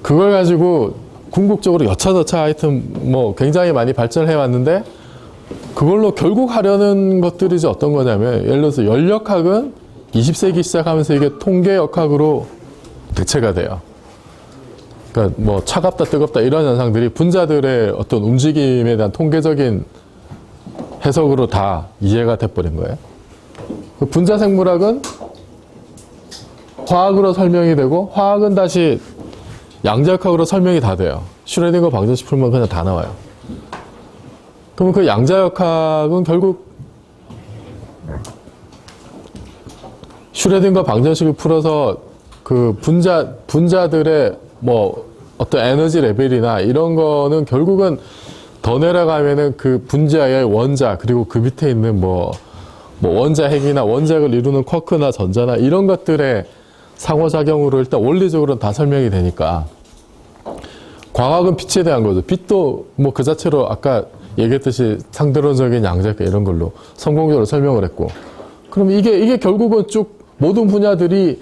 그걸 가지고 궁극적으로 여차저차 하여튼 뭐 굉장히 많이 발전해 왔는데 그걸로 결국 하려는 것들이 이제 어떤 거냐면 예를 들어서 연력학은 20세기 시작하면서 이게 통계역학으로 대체가 돼요. 그러니까 뭐 차갑다 뜨겁다 이런 현상들이 분자들의 어떤 움직임에 대한 통계적인 해석으로 다 이해가 돼버린 거예요. 그 분자생물학은 화학으로 설명이 되고 화학은 다시 양자역학으로 설명이 다 돼요. 슈레딩거 방정식 풀면 그냥 다 나와요. 그러면 그 양자역학은 결국 슈레딩거 방정식을 풀어서 그 분자들의 뭐 어떤 에너지 레벨이나 이런 거는 결국은 더 내려가면은 그 분자의 원자 그리고 그 밑에 있는 뭐 원자 핵이나 원자핵을 이루는 쿼크나 전자나 이런 것들의 상호작용으로 일단 원리적으로는 다 설명이 되니까 광학은 빛에 대한 거죠. 빛도 뭐 그 자체로 아까 얘기했듯이 상대론적인 양자역 이런 걸로 성공적으로 설명을 했고 그럼 이게 결국은 쭉 모든 분야들이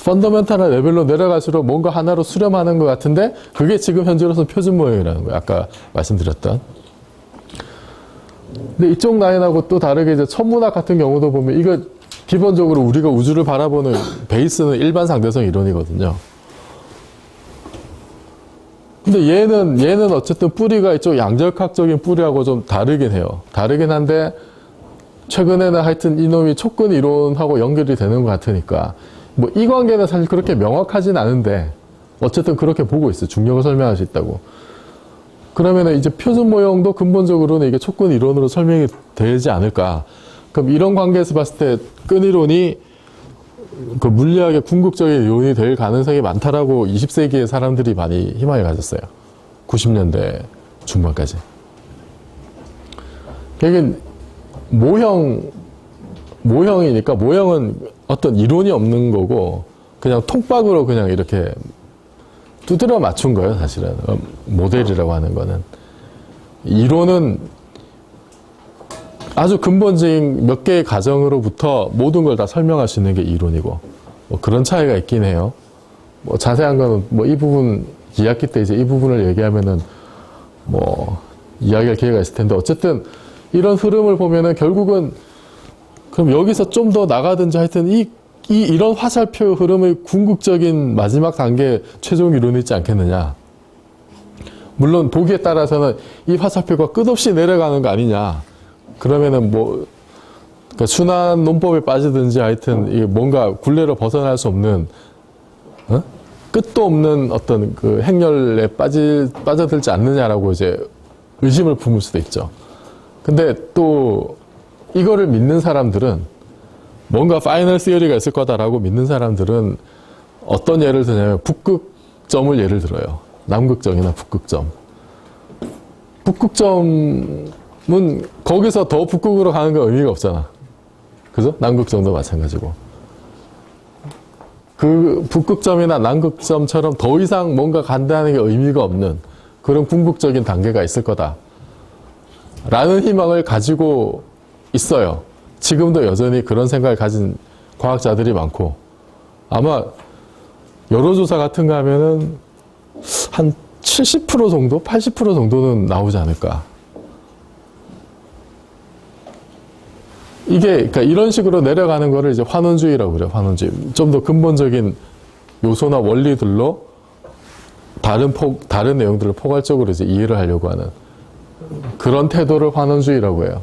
펀더멘탈한 레벨로 내려갈수록 뭔가 하나로 수렴하는 것 같은데 그게 지금 현재로서는 표준 모형이라는 거예요. 아까 말씀드렸던. 근데 이쪽 라인하고 또 다르게 이제 천문학 같은 경우도 보면 이거 기본적으로 우리가 우주를 바라보는 베이스는 일반 상대성 이론이거든요. 근데 얘는 어쨌든 뿌리가 이쪽 양자역학적인 뿌리하고 좀 다르긴 해요. 다르긴 한데 최근에는 하여튼 이놈이 촉근 이론하고 연결이 되는 것 같으니까 뭐 이 관계는 사실 그렇게 명확하진 않은데 어쨌든 그렇게 보고 있어요. 중력을 설명할 수 있다고. 그러면 이제 표준 모형도 근본적으로는 이게 촉근 이론으로 설명이 되지 않을까. 그럼 이런 관계에서 봤을 때 끈이론이 그 물리학의 궁극적인 이론이 될 가능성이 많다라고 20세기의 사람들이 많이 희망을 가졌어요. 90년대 중반까지. 이게 모형이니까 모형은 어떤 이론이 없는 거고 그냥 통박으로 그냥 이렇게 두드려 맞춘 거예요. 사실은 모델이라고 하는 거는. 이론은 아주 근본적인 몇 개의 가정으로부터 모든 걸 다 설명할 수 있는 게 이론이고 뭐 그런 차이가 있긴 해요. 뭐 자세한 거는 뭐 이 부분 2학기 때 이제 이 부분을 얘기하면은 뭐 이야기할 기회가 있을 텐데 어쨌든 이런 흐름을 보면은 결국은 그럼 여기서 좀 더 나가든지 하여튼 이런 화살표 흐름의 궁극적인 마지막 단계 최종 이론이 있지 않겠느냐. 물론 보기에 따라서는 이 화살표가 끝없이 내려가는 거 아니냐. 그러면은 뭐 그러니까 순환 논법에 빠지든지 하여튼 이게 뭔가 굴레로 벗어날 수 없는 끝도 없는 어떤 그 행렬에 빠져들지 않느냐라고 이제 의심을 품을 수도 있죠. 근데 또 이거를 믿는 사람들은 뭔가 파이널 시어리가 있을 거다라고 믿는 사람들은 어떤 예를 드냐면 북극점을 예를 들어요. 남극점이나 북극점. 북극점은 거기서 더 북극으로 가는 건 의미가 없잖아. 그죠? 남극점도 마찬가지고. 그 북극점이나 남극점처럼 더 이상 뭔가 간다는 게 의미가 없는 그런 궁극적인 단계가 있을 거다. 라는 희망을 가지고 있어요. 지금도 여전히 그런 생각을 가진 과학자들이 많고 아마 여론조사 같은 거 하면은 한 70% 정도? 80% 정도는 나오지 않을까. 이게 그러니까 이런 식으로 내려가는 거를 이제 환원주의라고 그래요. 환원주의. 좀 더 근본적인 요소나 원리들로 다른 내용들을 포괄적으로 이제 이해를 하려고 하는 그런 태도를 환원주의라고 해요.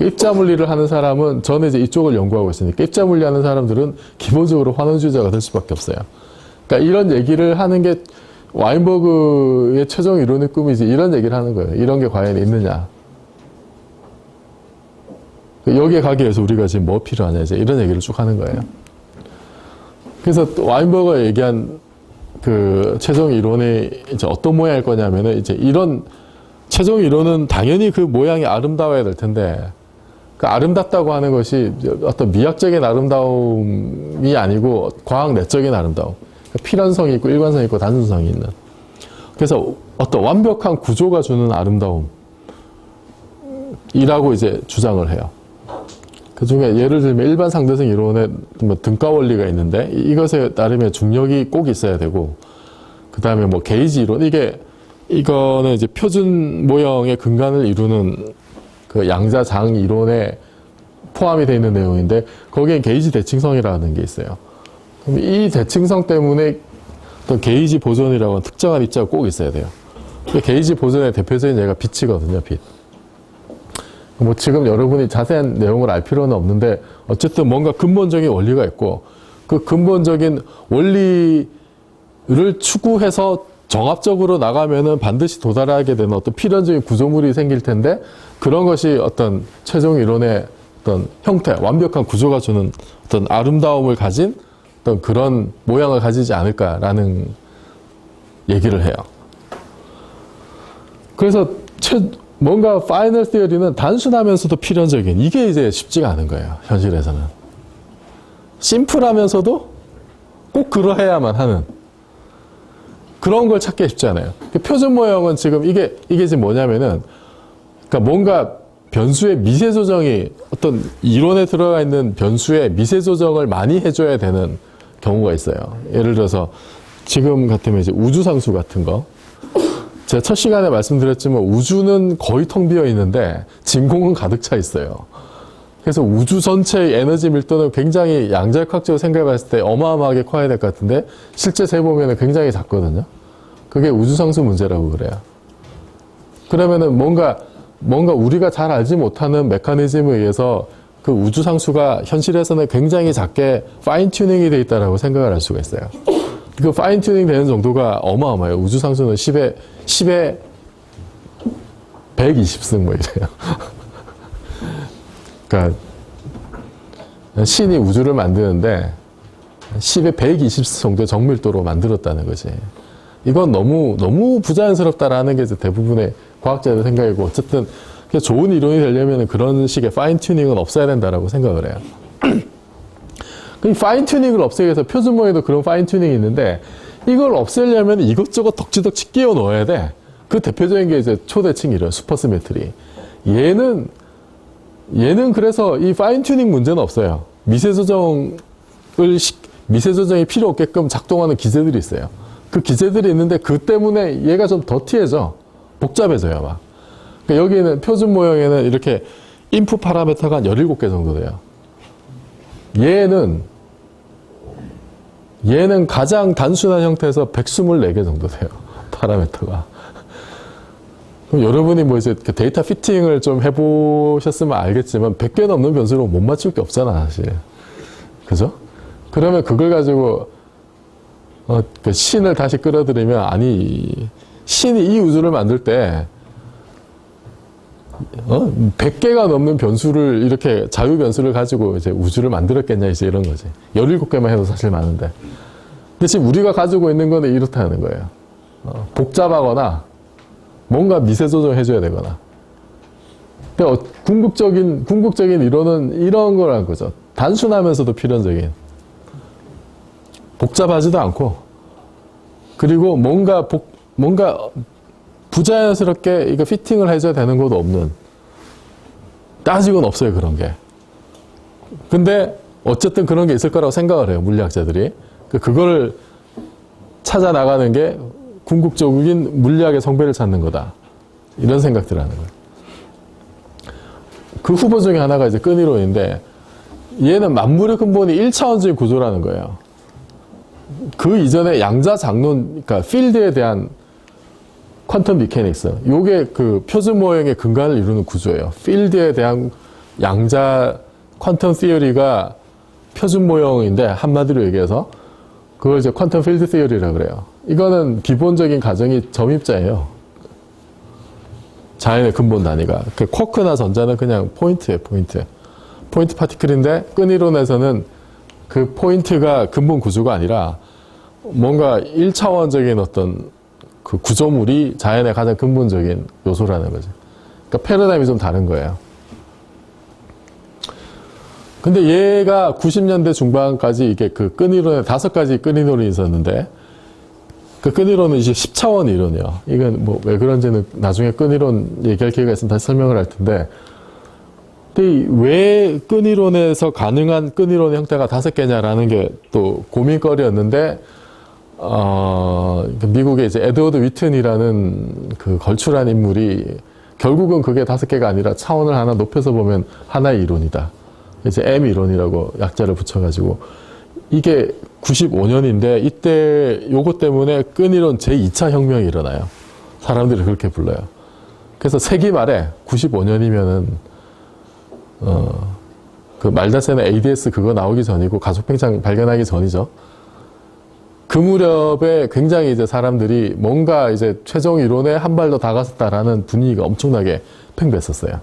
입자물리를 하는 사람은 저는 이제 이쪽을 연구하고 있으니까 입자물리 하는 사람들은 기본적으로 환원주의자가 될 수밖에 없어요. 그러니까 이런 얘기를 하는 게 와인버그의 최종 이론의 꿈이지 이런 얘기를 하는 거예요. 이런 게 과연 있느냐. 여기에 가기 위해서 우리가 지금 뭐 필요하냐 이제 이런 얘기를 쭉 하는 거예요. 그래서 와인버그가 얘기한 그 최종 이론이 이제 어떤 모양일 거냐면은 이제 이런 최종 이론은 당연히 그 모양이 아름다워야 될 텐데 그 아름답다고 하는 것이 어떤 미학적인 아름다움이 아니고 과학 내적인 아름다움. 필연성이 있고 일관성이 있고 단순성이 있는. 그래서 어떤 완벽한 구조가 주는 아름다움이라고 이제 주장을 해요. 그 중에 예를 들면 일반 상대성 이론에 뭐 등가 원리가 있는데 이것에 따르면 중력이 꼭 있어야 되고 그다음에 뭐 게이지 이론, 이거는 이제 표준 모형의 근간을 이루는 그 양자장 이론에 포함이 되어 있는 내용인데, 거기엔 게이지 대칭성이라는 게 있어요. 그럼 이 대칭성 때문에 어떤 게이지 보존이라고 하는 특정한 입자가 꼭 있어야 돼요. 게이지 보존의 대표적인 예가 빛이거든요, 빛. 뭐 지금 여러분이 자세한 내용을 알 필요는 없는데, 어쨌든 뭔가 근본적인 원리가 있고, 그 근본적인 원리를 추구해서 정합적으로 나가면은 반드시 도달하게 되는 어떤 필연적인 구조물이 생길 텐데, 그런 것이 어떤 최종 이론의 어떤 형태, 완벽한 구조가 주는 어떤 아름다움을 가진 어떤 그런 모양을 가지지 않을까라는 얘기를 해요. 그래서 뭔가 파이널 티어리는 단순하면서도 필연적인, 이게 이제 쉽지가 않은 거예요, 현실에서는. 심플하면서도 꼭 그러해야만 하는 그런 걸 찾기 쉽지 않아요. 표준 모형은 지금 이게 지금 뭐냐면은, 그러니까 뭔가 변수의 미세 조정이, 어떤 이론에 들어가 있는 변수의 미세 조정을 많이 해줘야 되는 경우가 있어요. 예를 들어서 지금 같으면 이제 우주상수 같은 거. 제가 첫 시간에 말씀드렸지만 우주는 거의 텅 비어 있는데 진공은 가득 차 있어요. 그래서 우주 전체의 에너지 밀도는 굉장히 양자역학적으로 생각했을 때 어마어마하게 커야 될 것 같은데, 실제 재보면 굉장히 작거든요. 그게 우주상수 문제라고 그래요. 그러면은 뭔가 우리가 잘 알지 못하는 메커니즘에 의해서 그 우주상수가 현실에서는 굉장히 작게 파인 튜닝이 되어 있다고 생각을 할 수가 있어요. 그 파인 튜닝 되는 정도가 어마어마해요. 우주상수는 10에 120승 뭐 이래요. 그러니까 신이 우주를 만드는데 10에 120승 정도의 정밀도로 만들었다는 거지. 이건 너무 부자연스럽다라는 게 이제 대부분의 과학자들 생각이고, 어쨌든 좋은 이론이 되려면 그런 식의 파인 튜닝은 없어야 된다라고 생각을 해요. 그 파인 튜닝을 없애기 위해서 표준 모형에도 그런 파인 튜닝이 있는데, 이걸 없애려면 이것저것 덕지덕지 끼워 넣어야 돼. 그 대표적인 게 이제 초대칭 이론, 슈퍼시메트리. 얘는 그래서 이 파인 튜닝 문제는 없어요. 미세 조정이 필요 없게끔 작동하는 기제들이 있어요. 그 기제들이 있는데 그 때문에 얘가 좀 더티해져. 복잡해져요, 막. 그러니까 여기는 표준 모형에는 이렇게 인풋 파라미터가 한 17개 정도 돼요. 얘는 가장 단순한 형태에서 124개 정도 돼요. 파라미터가. 그럼 여러분이 뭐 이제 데이터 피팅을 좀 해보셨으면 알겠지만 100개 넘는 변수로 못 맞출 게 없잖아, 사실. 그죠? 그러면 그걸 가지고 그 신을 다시 끌어들이면, 아니, 신이 이 우주를 만들 때 100개가 넘는 변수를, 이렇게 자유 변수를 가지고 이제 우주를 만들었겠냐, 이제 이런 거지. 17개만 해도 사실 많은데. 근데 지금 우리가 가지고 있는 거는 이렇다는 거예요. 복잡하거나 뭔가 미세 조정해줘야 되거나. 그러니까 궁극적인 이론은 이런 거라는 거죠. 단순하면서도 필연적인. 복잡하지도 않고, 그리고 뭔가 부자연스럽게 이거 피팅을 해줘야 되는 것도 없는, 아직은 없어요, 그런 게. 근데 어쨌든 그런 게 있을 거라고 생각을 해요, 물리학자들이. 그걸 찾아 나가는 게 궁극적인 물리학의 성배를 찾는 거다, 이런 생각들을 하는 거예요. 그 후보 중에 하나가 이제 끈이론인데, 얘는 만물의 근본이 1차원적인 구조라는 거예요. 그 이전에 양자장론, 그러니까 필드에 대한 퀀텀 미케닉스, 요게 그 표준 모형의 근간을 이루는 구조예요. 필드에 대한 양자 퀀텀 시어리가 표준 모형인데, 한마디로 얘기해서 그걸 이제 퀀텀 필드 시어리라고 그래요. 이거는 기본적인 가정이 점입자예요. 자연의 근본 단위가. 그 쿼크나 전자는 그냥 포인트예요, 포인트 파티클인데, 끈이론에서는 그 포인트가 근본 구조가 아니라 뭔가 1차원적인 어떤 그 구조물이 자연의 가장 근본적인 요소라는 거죠. 그러니까 패러다임이 좀 다른 거예요. 근데 얘가 90년대 중반까지 이게 그 끈이론에 5가지 끈이론이 있었는데, 그 끈이론은 이제 10차원 이론이에요. 이건 뭐 왜 그런지는 나중에 끈이론 얘기할 기회가 있으면 다시 설명을 할 텐데, 근데 왜 끈이론에서 가능한 끈이론의 형태가 5개냐라는 게 또 고민거리였는데, 미국의 이제 에드워드 위튼이라는 그 걸출한 인물이 결국은 그게 5개가 아니라 차원을 하나 높여서 보면 하나의 이론이다. 이제 M 이론이라고 약자를 붙여가지고 이게 95년인데 이때 요거 때문에 끈이론 제2차 혁명이 일어나요. 사람들이 그렇게 불러요. 그래서 세기 말에 95년이면은 그 말다세나 ADS 그거 나오기 전이고 가속팽창 발견하기 전이죠. 그 무렵에 굉장히 이제 사람들이 뭔가 이제 최종 이론에 한 발 더 다가섰다라는 분위기가 엄청나게 팽배했었어요.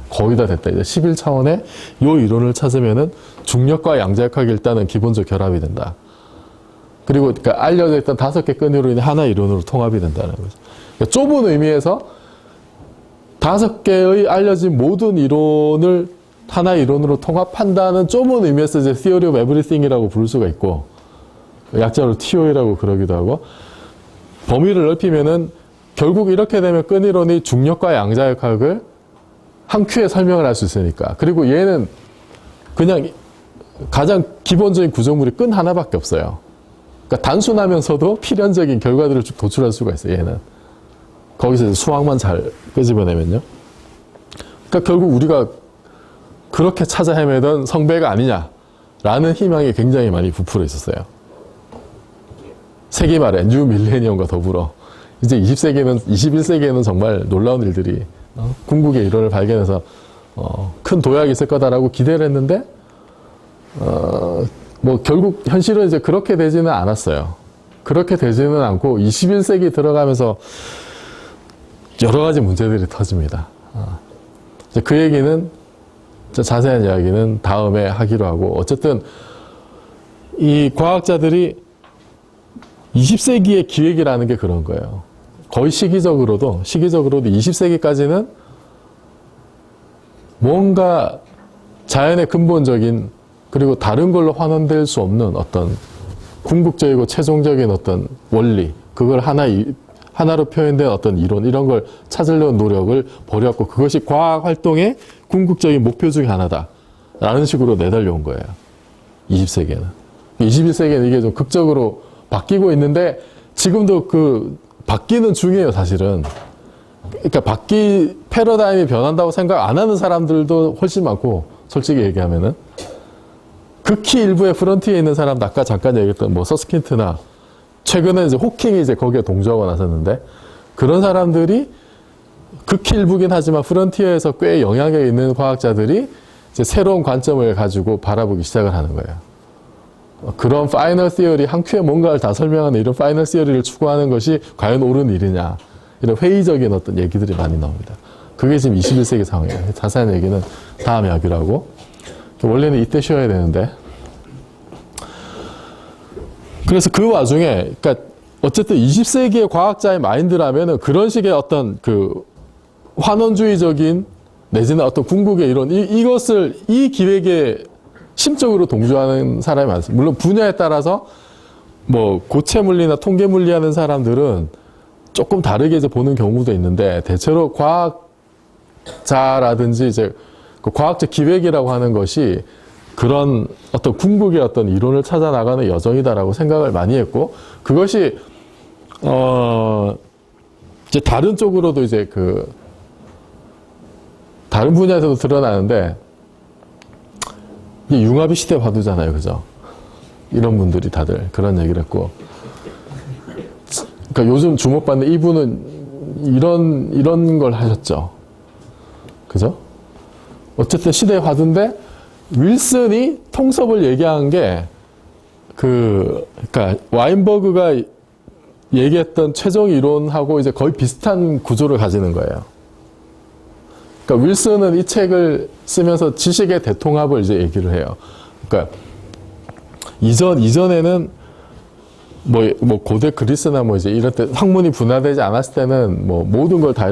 거의 다 됐다. 이제 11차원의 요 이론을 찾으면은 중력과 양자역학이 일단은 기본적 결합이 된다. 그리고 그러니까 알려져 있던 5개 끈 이론이 하나의 이론으로 통합이 된다는 거죠. 그러니까 좁은 의미에서 5개의 알려진 모든 이론을 하나의 이론으로 통합한다는 좁은 의미에서 이제 Theory of Everything이라고 부를 수가 있고, 약자로 TOE라고 그러기도 하고, 범위를 넓히면은 결국 이렇게 되면 끈 이론이 중력과 양자역학을 한 큐에 설명을 할 수 있으니까. 그리고 얘는 그냥 가장 기본적인 구조물이 끈 하나밖에 없어요. 그러니까 단순하면서도 필연적인 결과들을 쭉 도출할 수가 있어요, 얘는. 거기서 수학만 잘 끄집어내면요. 그러니까 결국 우리가 그렇게 찾아 헤매던 성배가 아니냐라는 희망이 굉장히 많이 부풀어 있었어요. 세기 말에 뉴 밀레니엄과 더불어 이제 21세기에는 정말 놀라운 일들이 궁극의 이론을 발견해서 큰 도약이 있을 거다라고 기대를 했는데 뭐 결국 현실은 이제 그렇게 되지는 않았어요. 그렇게 되지는 않고 21세기 들어가면서 여러 가지 문제들이 터집니다. 이제 그 얘기는 자세한 이야기는 다음에 하기로 하고, 어쨌든 이 과학자들이 20세기의 기획이라는 게 그런 거예요. 거의 시기적으로도 20세기까지는 뭔가 자연의 근본적인 그리고 다른 걸로 환원될 수 없는 어떤 궁극적이고 최종적인 어떤 원리, 그걸 하나로 표현된 어떤 이론, 이런 걸 찾으려는 노력을 벌였고, 그것이 과학 활동의 궁극적인 목표 중에 하나다 라는 식으로 내달려온 거예요. 20세기에는. 21세기에는 이게 좀 극적으로 바뀌고 있는데, 지금도 그 바뀌는 중이에요, 사실은. 그러니까 패러다임이 변한다고 생각 안 하는 사람들도 훨씬 많고, 솔직히 얘기하면은. 극히 일부의 프런티에 있는 사람도 아까 잠깐 얘기했던 뭐 서스킨트나 최근에 이제 호킹이 이제 거기에 동조하고 나섰는데, 그런 사람들이 극히 일부긴 하지만 프런티어에서 꽤 영향력 있는 과학자들이 이제 새로운 관점을 가지고 바라보기 시작을 하는 거예요. 그런 파이널 시어리, 한 큐에 뭔가를 다 설명하는 이런 파이널 시어리를 추구하는 것이 과연 옳은 일이냐, 이런 회의적인 어떤 얘기들이 많이 나옵니다. 그게 지금 21세기 상황이에요. 자세한 얘기는 다음에 하기로 하고, 원래는 이때 쉬어야 되는데, 그래서 그 와중에, 그러니까 어쨌든 20세기의 과학자의 마인드라면은 그런 식의 어떤 그 환원주의적인 내지는 어떤 궁극의 이론, 이것을 이 기획에 심적으로 동조하는 사람이 많습니다. 물론 분야에 따라서 뭐 고체 물리나 통계 물리 하는 사람들은 조금 다르게 이제 보는 경우도 있는데, 대체로 과학자라든지 이제 그 과학적 기획이라고 하는 것이 그런 어떤 궁극의 어떤 이론을 찾아 나가는 여정이다라고 생각을 많이 했고, 그것이 이제 다른 쪽으로도 이제 그 다른 분야에서도 드러나는데, 이게 융합이 시대 화두잖아요, 그죠? 이런 분들이 다들 그런 얘기를 했고, 그러니까 요즘 주목받는 이분은 이런 걸 하셨죠, 그죠? 어쨌든 시대의 화두인데, 윌슨이 통섭을 얘기한 게 그러니까 와인버그가 얘기했던 최종 이론하고 이제 거의 비슷한 구조를 가지는 거예요. 그러니까 윌슨은 이 책을 쓰면서 지식의 대통합을 이제 얘기를 해요. 그러니까 이전에는 뭐 고대 그리스나 뭐 이제 이럴 때 학문이 분화되지 않았을 때는 뭐 모든 걸 다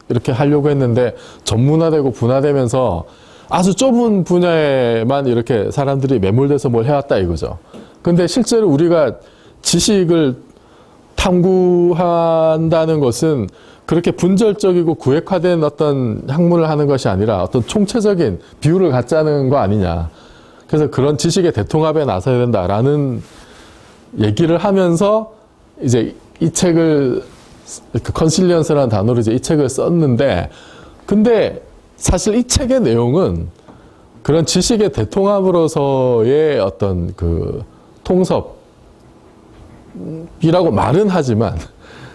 이렇게 하려고 했는데, 전문화되고 분화되면서 아주 좁은 분야에만 이렇게 사람들이 매몰돼서 뭘 해왔다 이거죠. 근데 실제로 우리가 지식을 탐구한다는 것은 그렇게 분절적이고 구획화된 어떤 학문을 하는 것이 아니라 어떤 총체적인 비율을 갖자는 거 아니냐. 그래서 그런 지식의 대통합에 나서야 된다라는 얘기를 하면서 이제 이 책을 컨실리언스라는 단어로 이제 이 책을 썼는데, 근데 사실 이 책의 내용은 그런 지식의 대통합으로서의 어떤 그 통섭이라고 말은 하지만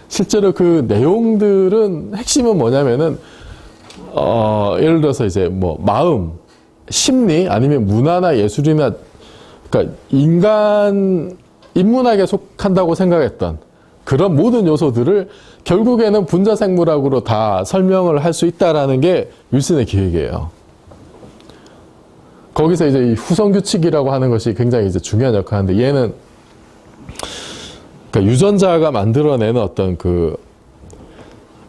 실제로 그 내용들은 핵심은 뭐냐면은 예를 들어서 이제 뭐 마음, 심리 아니면 문화나 예술이나 그러니까 인문학에 속한다고 생각했던 그런 모든 요소들을 결국에는 분자생물학으로 다 설명을 할 수 있다라는 게 윌슨의 기획이에요. 거기서 이제 이 후성규칙이라고 하는 것이 굉장히 이제 중요한 역할을 하는데, 얘는 그러니까 유전자가 만들어내는 어떤 그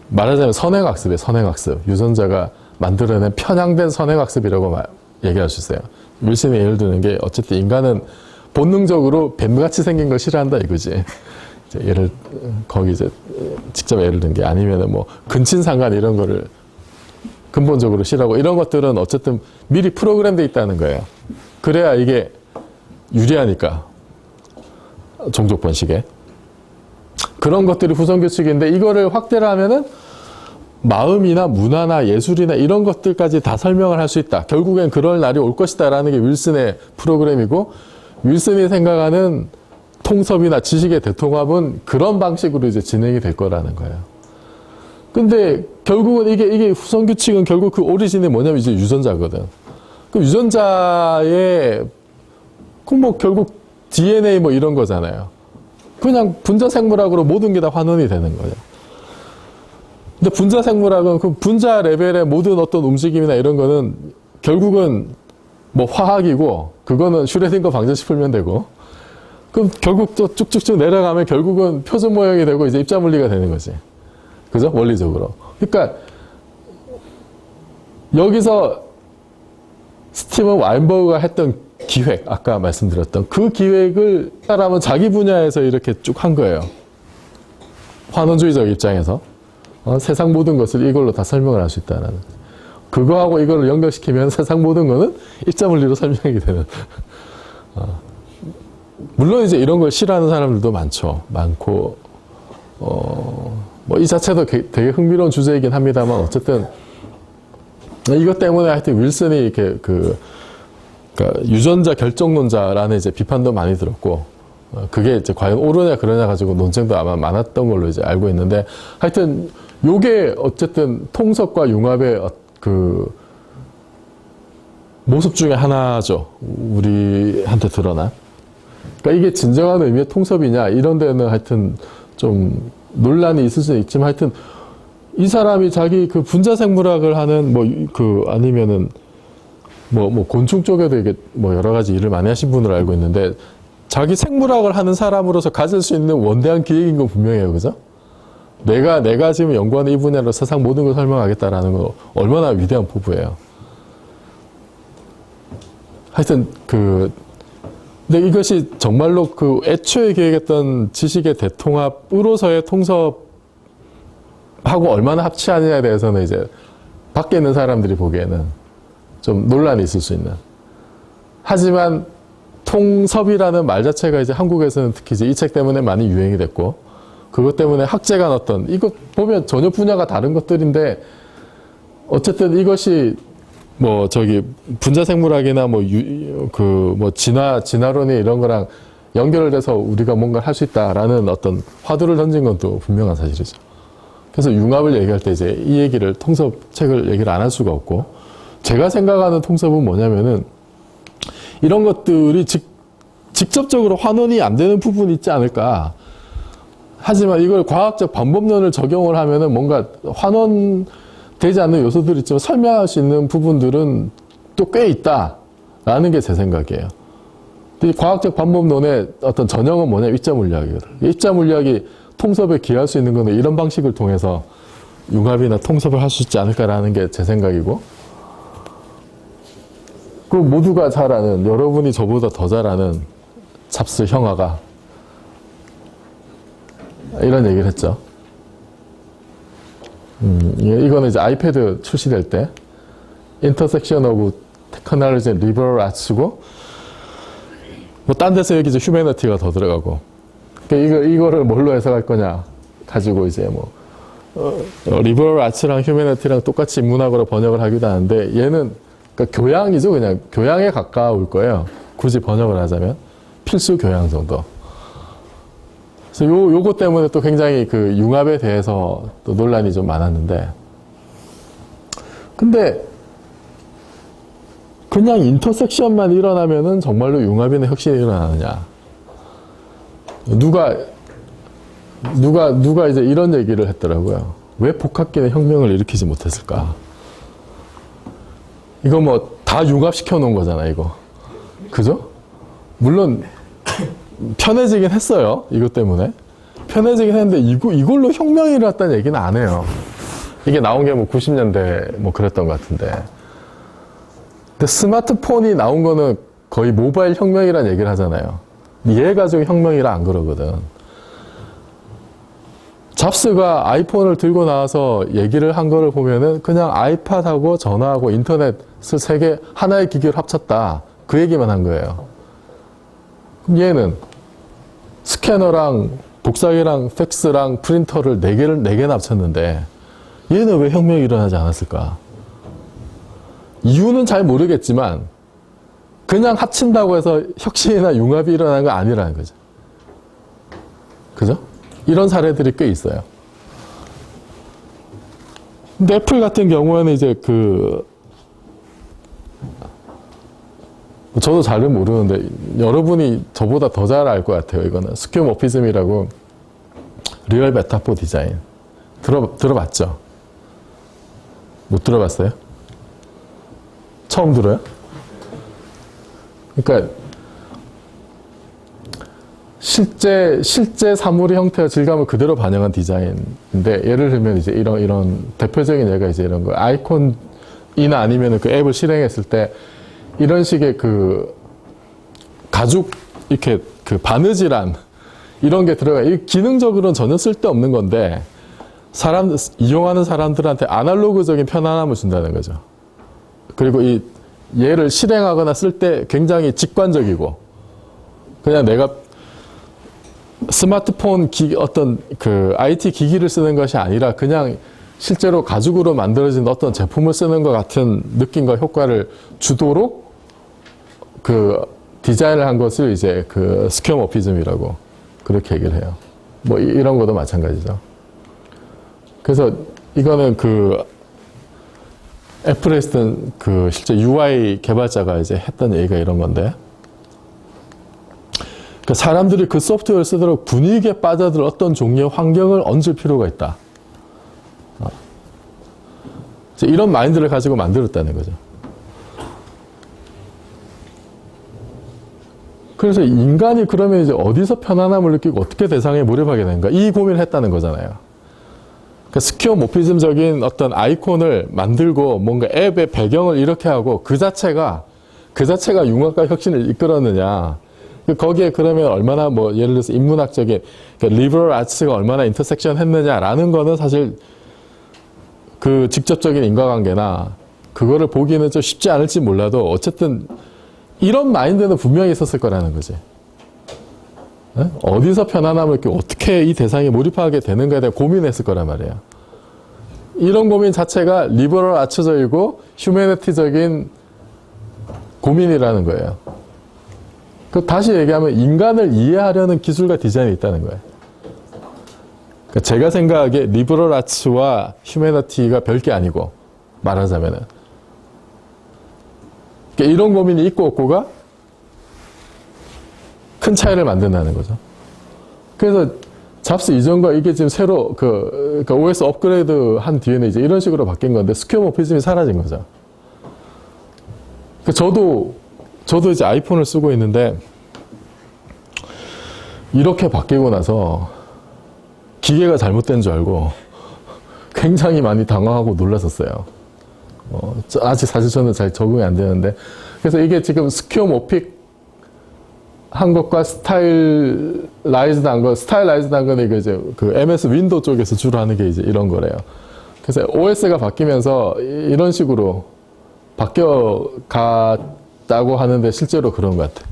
말하자면 선행학습이에요. 선행학습. 유전자가 만들어낸 편향된 선행학습이라고 얘기할 수 있어요. 윌슨이 예를 드는 게 어쨌든 인간은 본능적으로 뱀같이 생긴 걸 싫어한다 이거지. 이제 거기 이제 직접 예를 든 게 아니면은 뭐 근친상간 이런 거를 근본적으로 싫어하고, 이런 것들은 어쨌든 미리 프로그램돼 있다는 거예요. 그래야 이게 유리하니까 종족 번식에. 그런 것들이 후성규칙인데, 이거를 확대를 하면은 마음이나 문화나 예술이나 이런 것들까지 다 설명을 할 수 있다. 결국엔 그럴 날이 올 것이다라는 게 윌슨의 프로그램이고, 윌슨이 생각하는 통섭이나 지식의 대통합은 그런 방식으로 이제 진행이 될 거라는 거예요. 근데 결국은 이게 후성규칙은 결국 그 오리진이 뭐냐면 이제 유전자거든. 그 유전자의 뭐 결국 DNA 뭐 이런 거잖아요. 그냥 분자생물학으로 모든 게 다 환원이 되는 거예요. 근데 분자생물학은 그 분자 레벨의 모든 어떤 움직임이나 이런 거는 결국은 뭐 화학이고, 그거는 슈레딩거 방정식 풀면 되고, 그럼 결국 또 쭉쭉쭉 내려가면 결국은 표준 모형이 되고 이제 입자물리가 되는 거지. 그죠? 원리적으로. 그러니까 여기서 스티븐 와인버그가 했던 기획, 아까 말씀드렸던 그 기획을 사람은 자기 분야에서 이렇게 쭉 한 거예요. 환원주의적 입장에서. 세상 모든 것을 이걸로 다 설명을 할 수 있다는. 그거하고 이걸 연결시키면 세상 모든 거는 입자물리로 설명이 되는. 물론 이제 이런 걸 싫어하는 사람들도 많고, 뭐 이 자체도 되게 흥미로운 주제이긴 합니다만, 어쨌든 이것 때문에 하여튼 윌슨이 이렇게 그러니까 유전자 결정론자라는 이제 비판도 많이 들었고, 그게 이제 과연 옳으냐 그러냐 가지고 논쟁도 아마 많았던 걸로 이제 알고 있는데, 하여튼 요게 어쨌든 통섭과 융합의 그 모습 중에 하나죠. 우리한테 드러난. 그러니까 이게 진정한 의미의 통섭이냐 이런 데는 하여튼 좀 논란이 있을 수는 있지만, 하여튼 이 사람이 자기 그 분자생물학을 하는 아니면은 뭐 곤충 쪽에도 이게 뭐 여러 가지 일을 많이 하신 분으로 알고 있는데, 자기 생물학을 하는 사람으로서 가질 수 있는 원대한 기획인 건 분명해요. 그죠? 내가 지금 연구하는 이 분야로 세상 모든 걸 설명하겠다라는 거 얼마나 위대한 포부예요. 하여튼 근데 이것이 정말로 그 애초에 계획했던 지식의 대통합으로서의 통섭하고 얼마나 합치하느냐에 대해서는 이제 밖에 있는 사람들이 보기에는 좀 논란이 있을 수 있는. 하지만 통섭이라는 말 자체가 이제 한국에서는 특히 이제 이 책 때문에 많이 유행이 됐고, 그것 때문에 학제간 이거 보면 전혀 분야가 다른 것들인데, 어쨌든 이것이 뭐 분자생물학이나 진화론이 이런 거랑 연결을 해서 우리가 뭔가 할 수 있다라는 어떤 화두를 던진 건 또 분명한 사실이죠. 그래서 융합을 얘기할 때 이제 이 얘기를, 통섭책을 얘기를 안 할 수가 없고, 제가 생각하는 통섭은 뭐냐면은 이런 것들이 직접적으로 환원이 안 되는 부분이 있지 않을까. 하지만 이걸 과학적 방법론을 적용을 하면은 뭔가 환원되지 않는 요소들이 있지만 설명할 수 있는 부분들은 또 꽤 있다라는 게 제 생각이에요. 이 과학적 방법론의 어떤 전형은 뭐냐면 입자물리학이거든. 입자물리학이 통섭에 기여할 수 있는 거는 이런 방식을 통해서 융합이나 통섭을 할 수 있지 않을까라는 게 제 생각이고, 그 모두가 잘 아는, 여러분이 저보다 더 잘 아는 잡스 형아가 이런 얘기를 했죠. 이거는 이제 아이패드 출시될 때 Intersection of Technology and Liberal Arts고, 뭐 딴 데서 여기 이제 휴머니티가 더 들어가고, 그러니까 이거를 뭘로 해석할 거냐 가지고 이제 뭐 리버럴 아츠랑 휴머니티랑 똑같이 인문학으로 번역을 하기도 하는데 얘는 그러니까 교양이죠. 그냥 교양에 가까울 거예요. 굳이 번역을 하자면 필수 교양 정도. 그래서 요거 때문에 또 굉장히 그 융합에 대해서 또 논란이 좀 많았는데, 근데 그냥 인터섹션만 일어나면은 정말로 융합이나 혁신이 일어나느냐? 누가 이제 이런 얘기를 했더라고요. 왜 복합계는 혁명을 일으키지 못했을까? 이거 뭐 다 융합시켜 놓은 거잖아, 이거. 그죠? 물론 편해지긴 했어요. 이것 때문에. 편해지긴 했는데 이걸로 혁명이 일어났다는 얘기는 안 해요. 이게 나온 게 뭐 90년대 뭐 그랬던 것 같은데. 근데 스마트폰이 나온 거는 거의 모바일 혁명이라는 얘기를 하잖아요. 얘 가지고 혁명이라 안 그러거든. 잡스가 아이폰을 들고 나와서 얘기를 한 거를 보면은 그냥 아이팟하고 전화하고 인터넷을 세 개 하나의 기기를 합쳤다. 그 얘기만 한 거예요. 그럼 얘는 스캐너랑 복사기랑 팩스랑 프린터를 네 개나 합쳤는데 얘는 왜 혁명이 일어나지 않았을까? 이유는 잘 모르겠지만 그냥 합친다고 해서 혁신이나 융합이 일어나는 건 아니라는 거죠. 그죠? 이런 사례들이 꽤 있어요. 근데 애플 같은 경우에는 이제 저도 잘은 모르는데 여러분이 저보다 더 잘 알 것 같아요. 이거는 스퀘어모피즘이라고 리얼 메타포 디자인 들어봤죠? 못 들어봤어요? 처음 들어요? 그러니까 실제 사물의 형태와 질감을 그대로 반영한 디자인인데, 예를 들면 이제 이런 대표적인 예가 이제 이런 거, 아이콘이나 아니면 그 앱을 실행했을 때 이런 식의 그 가죽 이렇게 그 바느질한 이런 게 들어가. 이 기능적으로는 전혀 쓸데없는 건데 이용하는 사람들한테 아날로그적인 편안함을 준다는 거죠. 그리고 이 얘를 실행하거나 쓸 때 굉장히 직관적이고, 그냥 내가 스마트폰 어떤 그 IT 기기를 쓰는 것이 아니라 그냥 실제로 가죽으로 만들어진 어떤 제품을 쓰는 것 같은 느낌과 효과를 주도록 그 디자인을 한 것을 이제 그 스퀘어모피즘이라고 그렇게 얘기를 해요. 뭐 이런 것도 마찬가지죠. 그래서 이거는 그 애플에 쓰던 그 실제 UI 개발자가 이제 했던 얘기가 이런 건데, 사람들이 그 소프트웨어를 쓰도록 분위기에 빠져들 어떤 종류의 환경을 얹을 필요가 있다. 이런 마인드를 가지고 만들었다는 거죠. 그래서 인간이 그러면 이제 어디서 편안함을 느끼고 어떻게 대상에 몰입하게 되는가? 이 고민을 했다는 거잖아요. 그러니까 스퀘어모피즘적인 어떤 아이콘을 만들고 뭔가 앱의 배경을 이렇게 하고 그 자체가 융합과 혁신을 이끌었느냐? 거기에 그러면 얼마나 뭐 예를 들어서 인문학적인 그러니까 리버럴 아츠가 얼마나 인터섹션 했느냐라는 거는 사실 그 직접적인 인과관계나 그거를 보기는 좀 쉽지 않을지 몰라도 어쨌든 이런 마인드는 분명히 있었을 거라는 거지. 네? 어디서 편안함을 이렇게 어떻게 이 대상에 몰입하게 되는가에 대해 고민했을 거란 말이에요. 이런 고민 자체가 리버럴 아츠적이고 휴머니티적인 고민이라는 거예요. 다시 얘기하면 인간을 이해하려는 기술과 디자인이 있다는 거예요. 그러니까 제가 생각하기에 리버럴 아츠와 휴머니티가 별게 아니고, 말하자면은 그러니까 이런 고민이 있고 없고가 큰 차이를 만든다는 거죠. 그래서 잡스 이전과 이게 지금 새로 그러니까 OS 업그레이드 한 뒤에는 이제 이런 식으로 바뀐 건데 스퀘어모피즘이 사라진 거죠. 저도 이제 아이폰을 쓰고 있는데 이렇게 바뀌고 나서 기계가 잘못된 줄 알고 굉장히 많이 당황하고 놀랐었어요. 아직 사실 저는 잘 적응이 안 되는데, 그래서 이게 지금 스퀘어모픽 한 것과 스타일라이즈드 한 거는 이게 이제 그 MS 윈도우 쪽에서 주로 하는 게 이제 이런 거래요. 그래서 OS가 바뀌면서 이런 식으로 바뀌어 갔다고 하는데 실제로 그런 것 같아.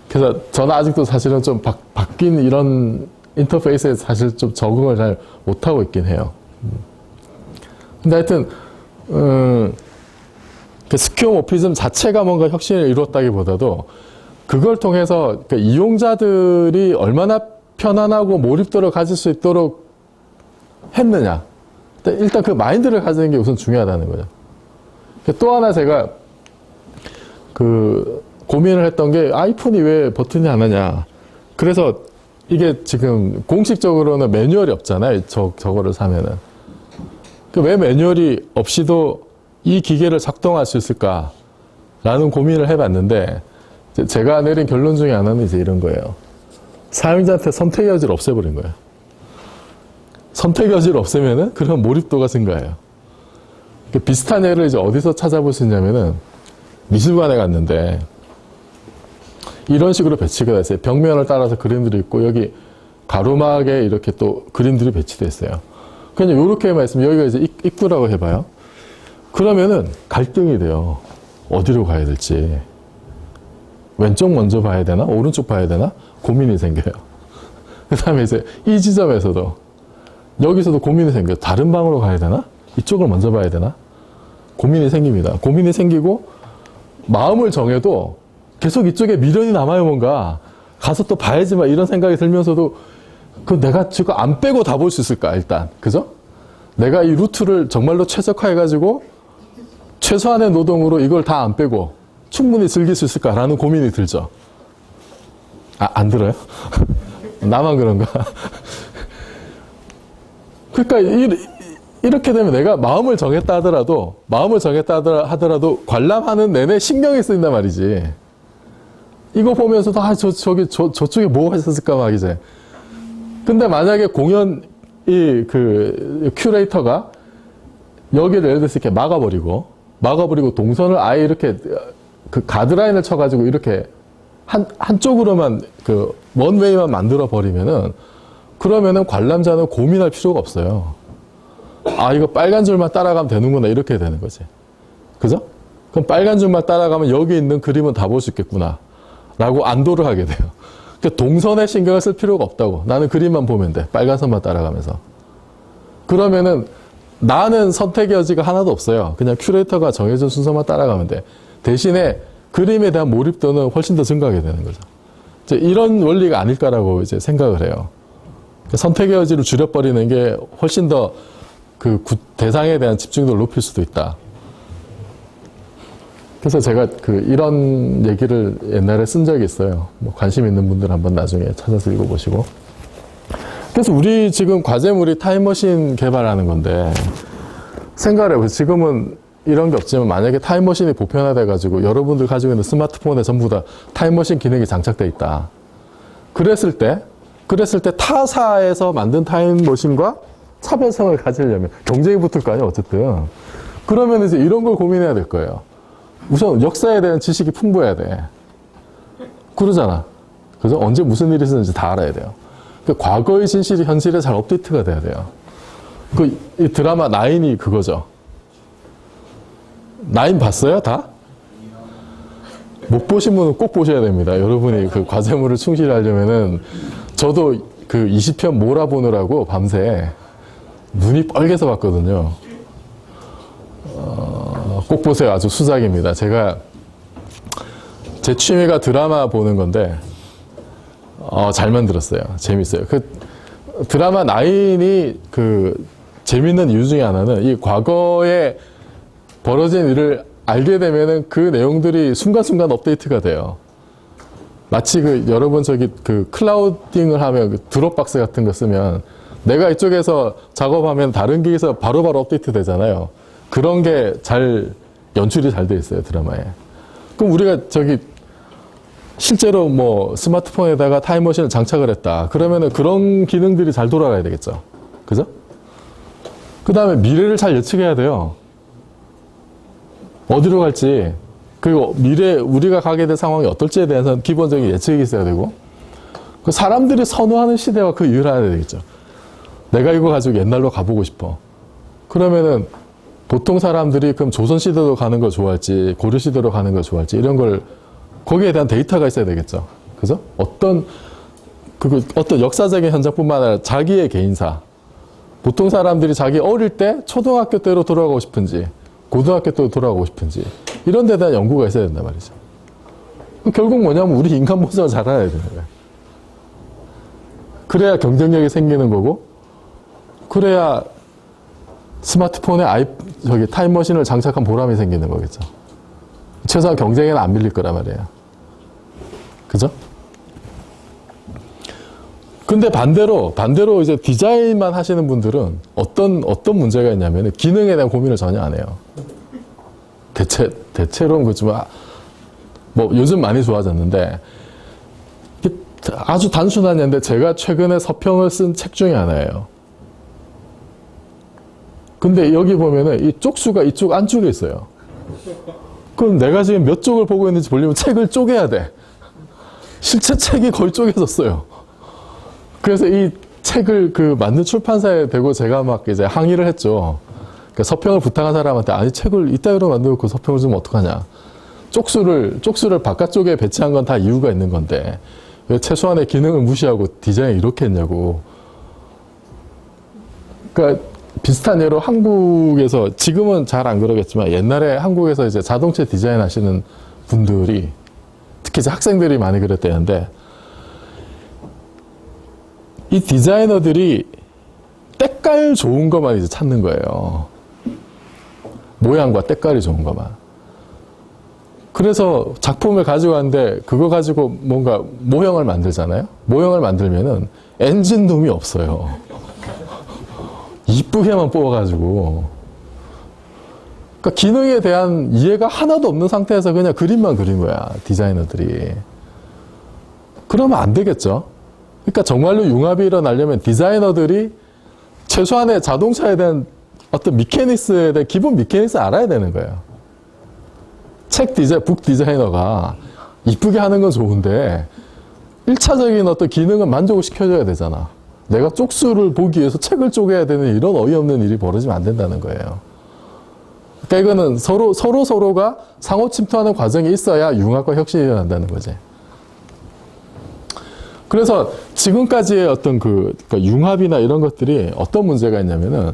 그래서 저는 아직도 사실은 좀 바뀐 이런 인터페이스에 사실 좀 적응을 잘 못하고 있긴 해요. 근데 하여튼, 그 스퀘어모피즘 자체가 뭔가 혁신을 이루었다기보다도 그걸 통해서 그 이용자들이 얼마나 편안하고 몰입도를 가질 수 있도록 했느냐. 일단 그 마인드를 가지는 게 우선 중요하다는 거죠. 또 하나 제가 그 고민을 했던 게 아이폰이 왜 버튼이 안 하냐. 그래서 이게 지금 공식적으로는 매뉴얼이 없잖아요. 저거를 사면은. 왜 매뉴얼이 없이도 이 기계를 작동할 수 있을까라는 고민을 해봤는데 제가 내린 결론 중에 하나는 이제 이런 거예요. 사용자한테 선택의 여지를 없애버린 거예요. 선택의 여지를 없애면은 그런 몰입도가 증가해요. 비슷한 예를 이제 어디서 찾아볼 수 있냐면은 미술관에 갔는데 이런 식으로 배치가 됐어요. 벽면을 따라서 그림들이 있고 여기 가로막에 이렇게 또 그림들이 배치되어 있어요. 그냥 이렇게만 있으면 여기가 이제 입구라고 해봐요. 그러면은 갈등이 돼요. 어디로 가야 될지. 왼쪽 먼저 봐야 되나? 오른쪽 봐야 되나? 고민이 생겨요. 그 다음에 이제 이 지점에서도 여기서도 고민이 생겨요. 다른 방으로 가야 되나? 이쪽을 먼저 봐야 되나? 고민이 생깁니다. 고민이 생기고 마음을 정해도 계속 이쪽에 미련이 남아요. 뭔가 가서 또 봐야지만 이런 생각이 들면서도 그 내가 지금 안 빼고 다 볼 수 있을까 일단. 그죠? 내가 이 루트를 정말로 최적화해가지고 최소한의 노동으로 이걸 다 안 빼고 충분히 즐길 수 있을까라는 고민이 들죠. 안 들어요? 나만 그런가? 그러니까 이렇게 되면 내가 마음을 정했다 하더라도 하더라도 관람하는 내내 신경이 쓰인단 말이지. 이거 보면서도 저쪽에 뭐 했었을까 막 이제. 근데 만약에 공연 그 큐레이터가 여기를 예를 들어서 이렇게 막아버리고 동선을 아예 이렇게 그 가드라인을 쳐가지고 이렇게 한쪽으로만 그 원웨이만 만들어 버리면은 그러면은 관람자는 고민할 필요가 없어요. 아, 이거 빨간 줄만 따라가면 되는구나. 이렇게 되는 거지. 그죠? 그럼 빨간 줄만 따라가면 여기 있는 그림은 다 볼 수 있겠구나. 라고 안도를 하게 돼요. 그러니까 동선에 신경을 쓸 필요가 없다고. 나는 그림만 보면 돼. 빨간 선만 따라가면서. 그러면은 나는 선택의 여지가 하나도 없어요. 그냥 큐레이터가 정해진 순서만 따라가면 돼. 대신에 그림에 대한 몰입도는 훨씬 더 증가하게 되는 거죠. 이제 이런 원리가 아닐까라고 이제 생각을 해요. 선택의 여지를 줄여버리는 게 훨씬 더 그 대상에 대한 집중도를 높일 수도 있다. 그래서 제가 이런 얘기를 옛날에 쓴 적이 있어요. 뭐 관심 있는 분들 한번 나중에 찾아서 읽어보시고. 그래서 우리 지금 과제물이 타임머신 개발하는 건데, 생각을 해보세요. 지금은 이런 게 없지만 만약에 타임머신이 보편화돼가지고 여러분들 가지고 있는 스마트폰에 전부 다 타임머신 기능이 장착돼 있다. 그랬을 때 타사에서 만든 타임머신과 차별성을 가지려면 경쟁이 붙을 거 아니에요, 어쨌든. 그러면 이제 이런 걸 고민해야 될 거예요. 우선 역사에 대한 지식이 풍부해야 돼. 그러잖아. 그죠? 언제 무슨 일이 있었는지 다 알아야 돼요. 그 과거의 진실이 현실에 잘 업데이트가 돼야 돼요. 이 드라마 9이 그거죠. 9 봤어요? 다? 못 보신 분은 꼭 보셔야 됩니다. 여러분이 그 과제물을 충실하려면은 저도 그 20편 몰아보느라고 밤새 눈이 뻘개서 봤거든요. 꼭 보세요. 아주 수작입니다. 제가 제 취미가 드라마 보는 건데 잘 만들었어요. 재밌어요. 그 드라마 9이 그 재밌는 이유 중에 하나는 이 과거에 벌어진 일을 알게 되면은 그 내용들이 순간순간 업데이트가 돼요. 마치 여러분 그 클라우딩을 하면 그 드롭박스 같은 거 쓰면 내가 이쪽에서 작업하면 다른 기기에서 바로바로 업데이트 되잖아요. 그런 게 연출이 잘 돼 있어요, 드라마에. 그럼 우리가 실제로 뭐 스마트폰에다가 타임머신을 장착을 했다. 그러면은 그런 기능들이 잘 돌아가야 되겠죠. 그죠? 그 다음에 미래를 잘 예측해야 돼요. 어디로 갈지, 그리고 우리가 가게 될 상황이 어떨지에 대해서는 기본적인 예측이 있어야 되고, 그 사람들이 선호하는 시대와 그 이유를 알아야 되겠죠. 내가 이거 가지고 옛날로 가보고 싶어. 그러면은 보통 사람들이 그럼 조선시대로 가는 걸 좋아할지, 고려시대로 가는 걸 좋아할지, 이런 걸, 거기에 대한 데이터가 있어야 되겠죠. 그죠? 어떤 역사적인 현장뿐만 아니라 자기의 개인사. 보통 사람들이 자기 어릴 때 초등학교 때로 돌아가고 싶은지, 고등학교 때로 돌아가고 싶은지, 이런 데 대한 연구가 있어야 된단 말이죠. 결국 뭐냐면 우리 인간 모습을 잘 알아야 되는 거예요. 그래야 경쟁력이 생기는 거고, 그래야 스마트폰에 타임머신을 장착한 보람이 생기는 거겠죠. 최소한 경쟁에는 안 밀릴 거란 말이에요. 그죠? 근데 반대로 이제 디자인만 하시는 분들은 어떤 문제가 있냐면 기능에 대한 고민을 전혀 안 해요. 대체로는 그렇지만 뭐 요즘 많이 좋아졌는데 아주 단순한 예인데 제가 최근에 서평을 쓴 책 중에 하나예요. 근데 여기 보면은 이 쪽수가 이쪽 안쪽에 있어요. 그럼 내가 지금 몇 쪽을 보고 있는지 보려면 책을 쪼개야 돼. 실제 책이 거의 쪼개졌어요. 그래서 이 책을 만든 출판사에 대고 제가 막 이제 항의를 했죠. 그러니까 서평을 부탁한 사람한테 아니 책을 이따위로 만들고 서평을 주면 어떡하냐. 쪽수를 바깥쪽에 배치한 건 다 이유가 있는 건데 왜 최소한의 기능을 무시하고 디자인을 이렇게 했냐고. 그러니까 비슷한 예로 한국에서 지금은 잘 안 그러겠지만 옛날에 한국에서 이제 자동차 디자인 하시는 분들이 특히 이제 학생들이 많이 그랬대는데 이 디자이너들이 때깔 좋은 것만 이제 찾는 거예요. 모양과 때깔이 좋은 것만. 그래서 작품을 가지고 왔는데 그거 가지고 뭔가 모형을 만들잖아요. 모형을 만들면은 엔진룸이 없어요. 이쁘게만 뽑아가지고. 그러니까 기능에 대한 이해가 하나도 없는 상태에서 그냥 그림만 그린 거야, 디자이너들이. 그러면 안 되겠죠. 그러니까 정말로 융합이 일어나려면 디자이너들이 최소한의 자동차에 대한 어떤 미케닉스에 대한 기본 미케닉스를 알아야 되는 거예요. 북 디자이너가 이쁘게 하는 건 좋은데 1차적인 어떤 기능은 만족을 시켜줘야 되잖아. 내가 쪽수를 보기 위해서 책을 쪼개야 되는 이런 어이없는 일이 벌어지면 안 된다는 거예요. 그러니까 이거는 서로가 상호 침투하는 과정이 있어야 융합과 혁신이 일어난다는 거지. 그래서 지금까지의 어떤 그러니까 융합이나 이런 것들이 어떤 문제가 있냐면은,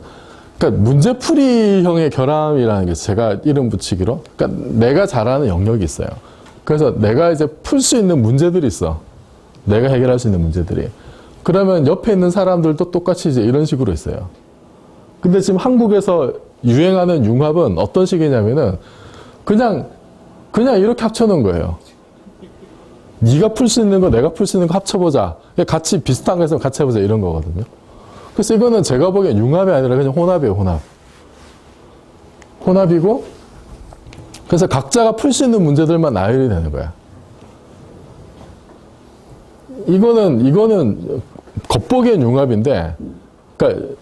그러니까 문제풀이형의 결함이라는 게 제가 이름 붙이기로, 그러니까 내가 잘하는 영역이 있어요. 그래서 내가 이제 풀 수 있는 문제들이 있어. 내가 해결할 수 있는 문제들이. 그러면 옆에 있는 사람들도 똑같이 이제 이런 식으로 있어요. 근데 지금 한국에서 유행하는 융합은 어떤 식이냐면은, 그냥 이렇게 합쳐놓은 거예요. 네가 풀 수 있는 거, 내가 풀 수 있는 거 합쳐보자. 같이 비슷한 거 있으면 같이 해보자. 이런 거거든요. 그래서 이거는 제가 보기엔 융합이 아니라 그냥 혼합이에요, 혼합. 혼합이고, 그래서 각자가 풀 수 있는 문제들만 나열이 되는 거야. 이거는 겉보기엔 융합인데, 그러니까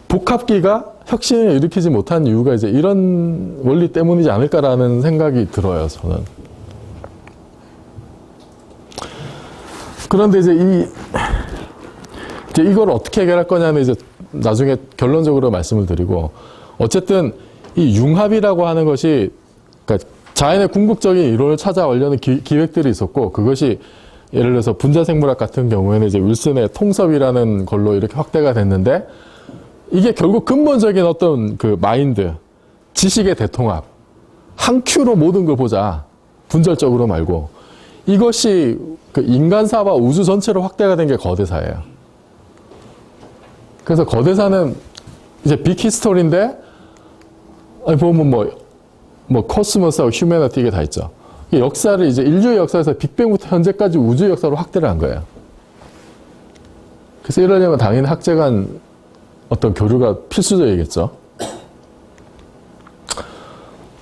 복합기가 혁신을 일으키지 못한 이유가 이제 이런 원리 때문이지 않을까라는 생각이 들어요, 저는. 그런데 이제 이걸 어떻게 해결할 거냐는 이제 나중에 결론적으로 말씀을 드리고, 어쨌든 이 융합이라고 하는 것이, 그러니까 자연의 궁극적인 이론을 찾아오려는 기획들이 있었고, 그것이 예를 들어서 분자생물학 같은 경우에는 이제 윌슨의 통섭이라는 걸로 이렇게 확대가 됐는데, 이게 결국 근본적인 어떤 그 마인드, 지식의 대통합, 한 큐로 모든 걸 보자. 분절적으로 말고. 이것이 그 인간사와 우주 전체로 확대가 된 게 거대사예요. 그래서 거대사는 이제 빅히스토리인데, 보면 뭐 코스모스하고 휴머니티 이게 다 있죠. 역사를 이제 인류의 역사에서 빅뱅부터 현재까지 우주 역사로 확대를 한 거예요. 그래서 이러려면 당연히 학제 간 어떤 교류가 필수적이겠죠.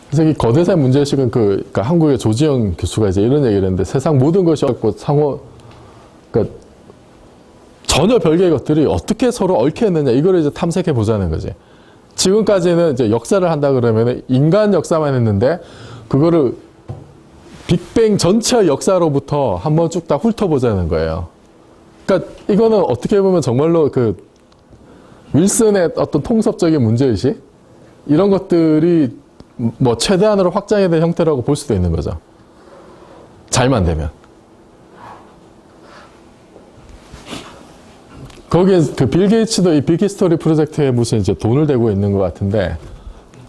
그래서 이 거대사의 문제의식은 그러니까 한국의 조지영 교수가 이제 이런 얘기를 했는데, 세상 모든 것이 없고 그러니까 전혀 별개의 것들이 어떻게 서로 얽혀 있느냐, 이걸 이제 탐색해 보자는 거지. 지금까지는 이제 역사를 한다 그러면 인간 역사만 했는데, 그거를 빅뱅 전체 역사로부터 한번 쭉 다 훑어보자는 거예요. 그러니까 이거는 어떻게 보면 정말로 윌슨의 어떤 통섭적인 문제의식? 이런 것들이 뭐 최대한으로 확장이 된 형태라고 볼 수도 있는 거죠. 잘만 되면. 거기에 그 빌 게이츠도 이 빅히스토리 프로젝트에 무슨 이제 돈을 대고 있는 것 같은데,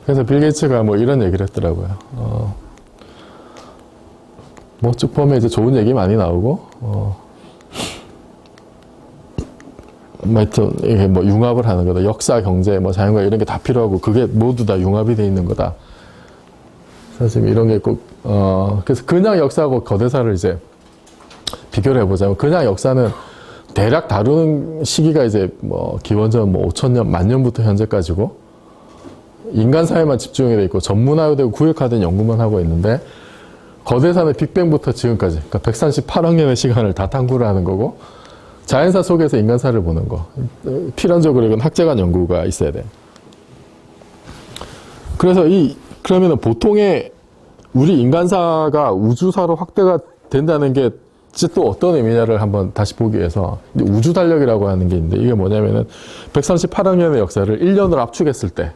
그래서 빌 게이츠가 뭐 이런 얘기를 했더라고요. 뭐 쭉 보면 이제 좋은 얘기 많이 나오고, 하여튼 이게 뭐 융합을 하는 거다. 역사, 경제, 뭐 자연과 이런 게 다 필요하고 그게 모두 다 융합이 돼 있는 거다. 사실 이런 게 꼭, 그래서 그냥 역사하고 거대사를 이제 비교를 해보자면, 그냥 역사는 대략 다루는 시기가 이제 뭐 기원전 뭐 5천년, 만년부터 현재까지고, 인간 사회만 집중이 돼 있고 전문화되고 구획화된 연구만 하고 있는데, 거대사는 빅뱅부터 지금까지, 그러니까 138억 년의 시간을 다 탐구를 하는 거고, 자연사 속에서 인간사를 보는 거. 필연적으로 이건 학자간 연구가 있어야 돼. 그래서 그러면은 보통의 우리 인간사가 우주사로 확대가 된다는 게 또 어떤 의미냐를 한번 다시 보기 위해서, 우주 달력이라고 하는 게 있는데, 이게 뭐냐면은 138억 년의 역사를 1년으로 압축했을 때,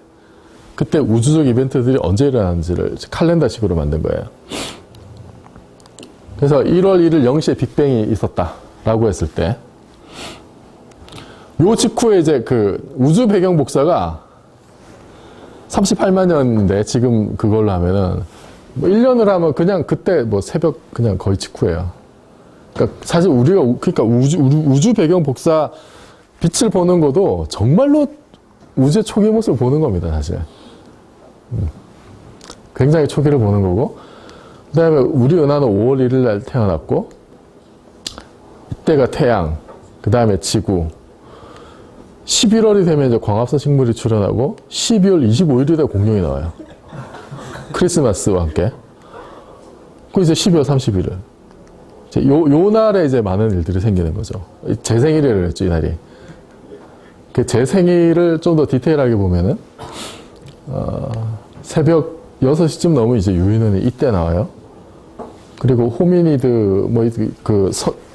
그때 우주적 이벤트들이 언제 일어나는지를 칼렌더식으로 만든 거예요. 그래서 1월 1일 0시에 빅뱅이 있었다라고 했을 때, 요 직후에 이제 그 우주 배경 복사가 38만 년인데, 지금 그걸로 하면은, 뭐 1년을 하면 그냥 그때 뭐 새벽 그냥 거의 직후예요. 그러니까 사실 그러니까 우주 배경 복사 빛을 보는 것도 정말로 우주의 초기 모습을 보는 겁니다, 사실. 굉장히 초기를 보는 거고, 그 다음에 우리 은하는 5월 1일 날 태어났고, 이때가 태양, 그 다음에 지구, 11월이 되면 이제 광합성 식물이 출현하고, 12월 25일이 돼 공룡이 나와요. 크리스마스와 함께. 그 이제 12월 31일. 요 날에 이제 많은 일들이 생기는 거죠. 제 생일이라고 했죠, 이 날이. 제 생일을 좀 더 디테일하게 보면은, 새벽 6시쯤 넘으면 이제 유인원이 이때 나와요. 그리고 호미니드, 뭐,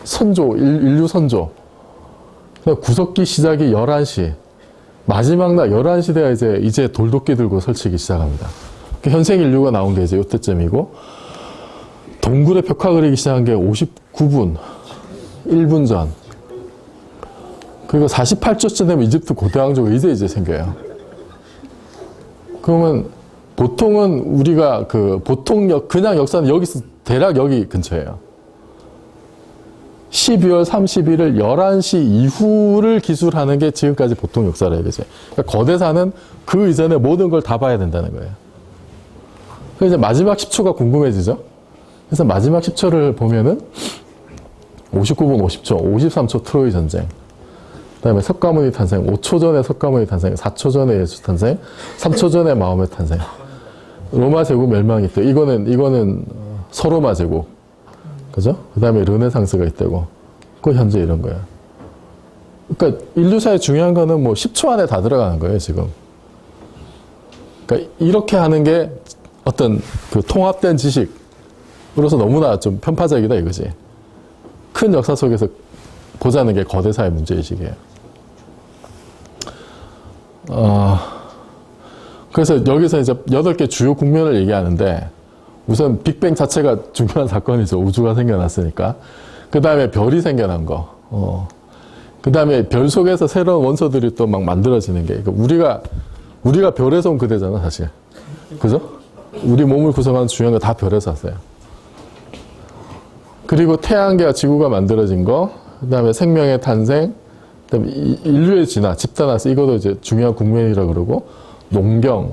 선조, 인류 선조. 구석기 시작이 11시. 마지막 날 11시 돼야 이제 돌도끼 들고 설치기 시작합니다. 현생 인류가 나온 게 이제 요때쯤이고, 동굴에 벽화 그리기 시작한 게 59분, 1분 전. 그리고 48초쯤 되면 이집트 고대왕조가 이제 생겨요. 그러면 보통은 우리가 그냥 역사는 대략 여기 근처예요. 12월 31일 11시 이후를 기술하는 게 지금까지 보통 역사래요, 그죠? 그러니까 거대사는 그 이전에 모든 걸 다 봐야 된다는 거예요. 그래서 이제 마지막 10초가 궁금해지죠? 그래서 마지막 10초를 보면은 59분 50초, 53초 트로이 전쟁, 그 다음에 석가모니 탄생, 5초 전에 석가모니 탄생, 4초 전에 예수 탄생, 3초 전에 마호멧 탄생, 로마 제국 멸망이 있대. 이거는 서로마 제국, 그죠? 그 다음에 르네상스가 있다고. 그 현재 이런 거예요. 그러니까 인류사에 중요한 거는 뭐 10초 안에 다 들어가는 거예요, 지금. 그러니까 이렇게 하는 게 어떤 그 통합된 지식으로서 너무나 좀 편파적이다 이거지. 큰 역사 속에서 보자는 게 거대사의 문제의식이에요. 그래서 여기서 이제 8개 주요 국면을 얘기하는데, 우선 빅뱅 자체가 중요한 사건이죠. 우주가 생겨났으니까. 그 다음에 별이 생겨난 거. 그 다음에 별 속에서 새로운 원소들이 또 막 만들어지는 게, 우리가 별에서 온 그대잖아, 사실. 그죠? 우리 몸을 구성하는 중요한 거 다 별에서 왔어요. 그리고 태양계와 지구가 만들어진 거, 그 다음에 생명의 탄생, 그 다음에 인류의 진화, 집단화서, 이것도 이제 중요한 국면이라고 그러고, 농경,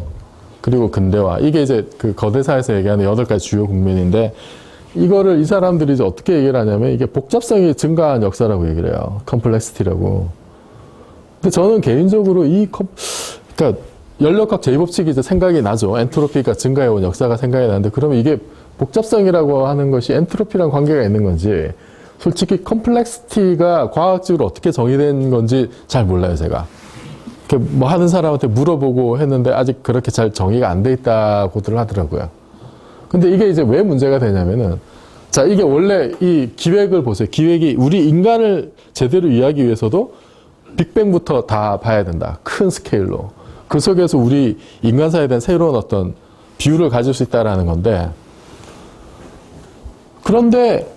그리고 근대화. 이게 이제 그 거대사에서 얘기하는 8가지 주요 국면인데, 이거를 이 사람들이 이제 어떻게 얘기를 하냐면, 이게 복잡성이 증가한 역사라고 얘기를 해요. 컴플렉시티라고. 근데 저는 개인적으로 그러니까 연력학 제2법칙이 이제 생각이 나죠. 엔트로피가 증가해온 역사가 생각이 나는데, 그러면 이게 복잡성이라고 하는 것이 엔트로피랑 관계가 있는 건지, 솔직히 컴플렉시티가 과학적으로 어떻게 정의된 건지 잘 몰라요, 제가. 뭐 하는 사람한테 물어보고 했는데 아직 그렇게 잘 정의가 안 돼 있다고들 하더라고요. 근데 이게 이제 왜 문제가 되냐면은, 자, 이게 원래 이 기획을 보세요. 기획이 우리 인간을 제대로 이해하기 위해서도 빅뱅부터 다 봐야 된다. 큰 스케일로. 그 속에서 우리 인간사에 대한 새로운 어떤 비유를 가질 수 있다라는 건데, 그런데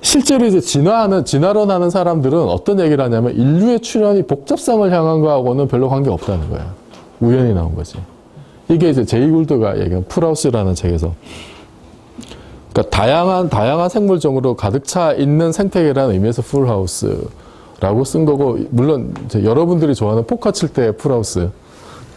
실제로 이제 진화론 하는 사람들은 어떤 얘기를 하냐면 인류의 출현이 복잡성을 향한 거하고는 별로 관계가 없다는 거야. 우연히 나온 거지. 이게 이제 제이 굴드가 얘기한 풀하우스라는 책에서. 그러니까 다양한 생물종으로 가득 차 있는 생태계라는 의미에서 풀하우스라고 쓴 거고, 물론 이제 여러분들이 좋아하는 포커 칠 때 풀하우스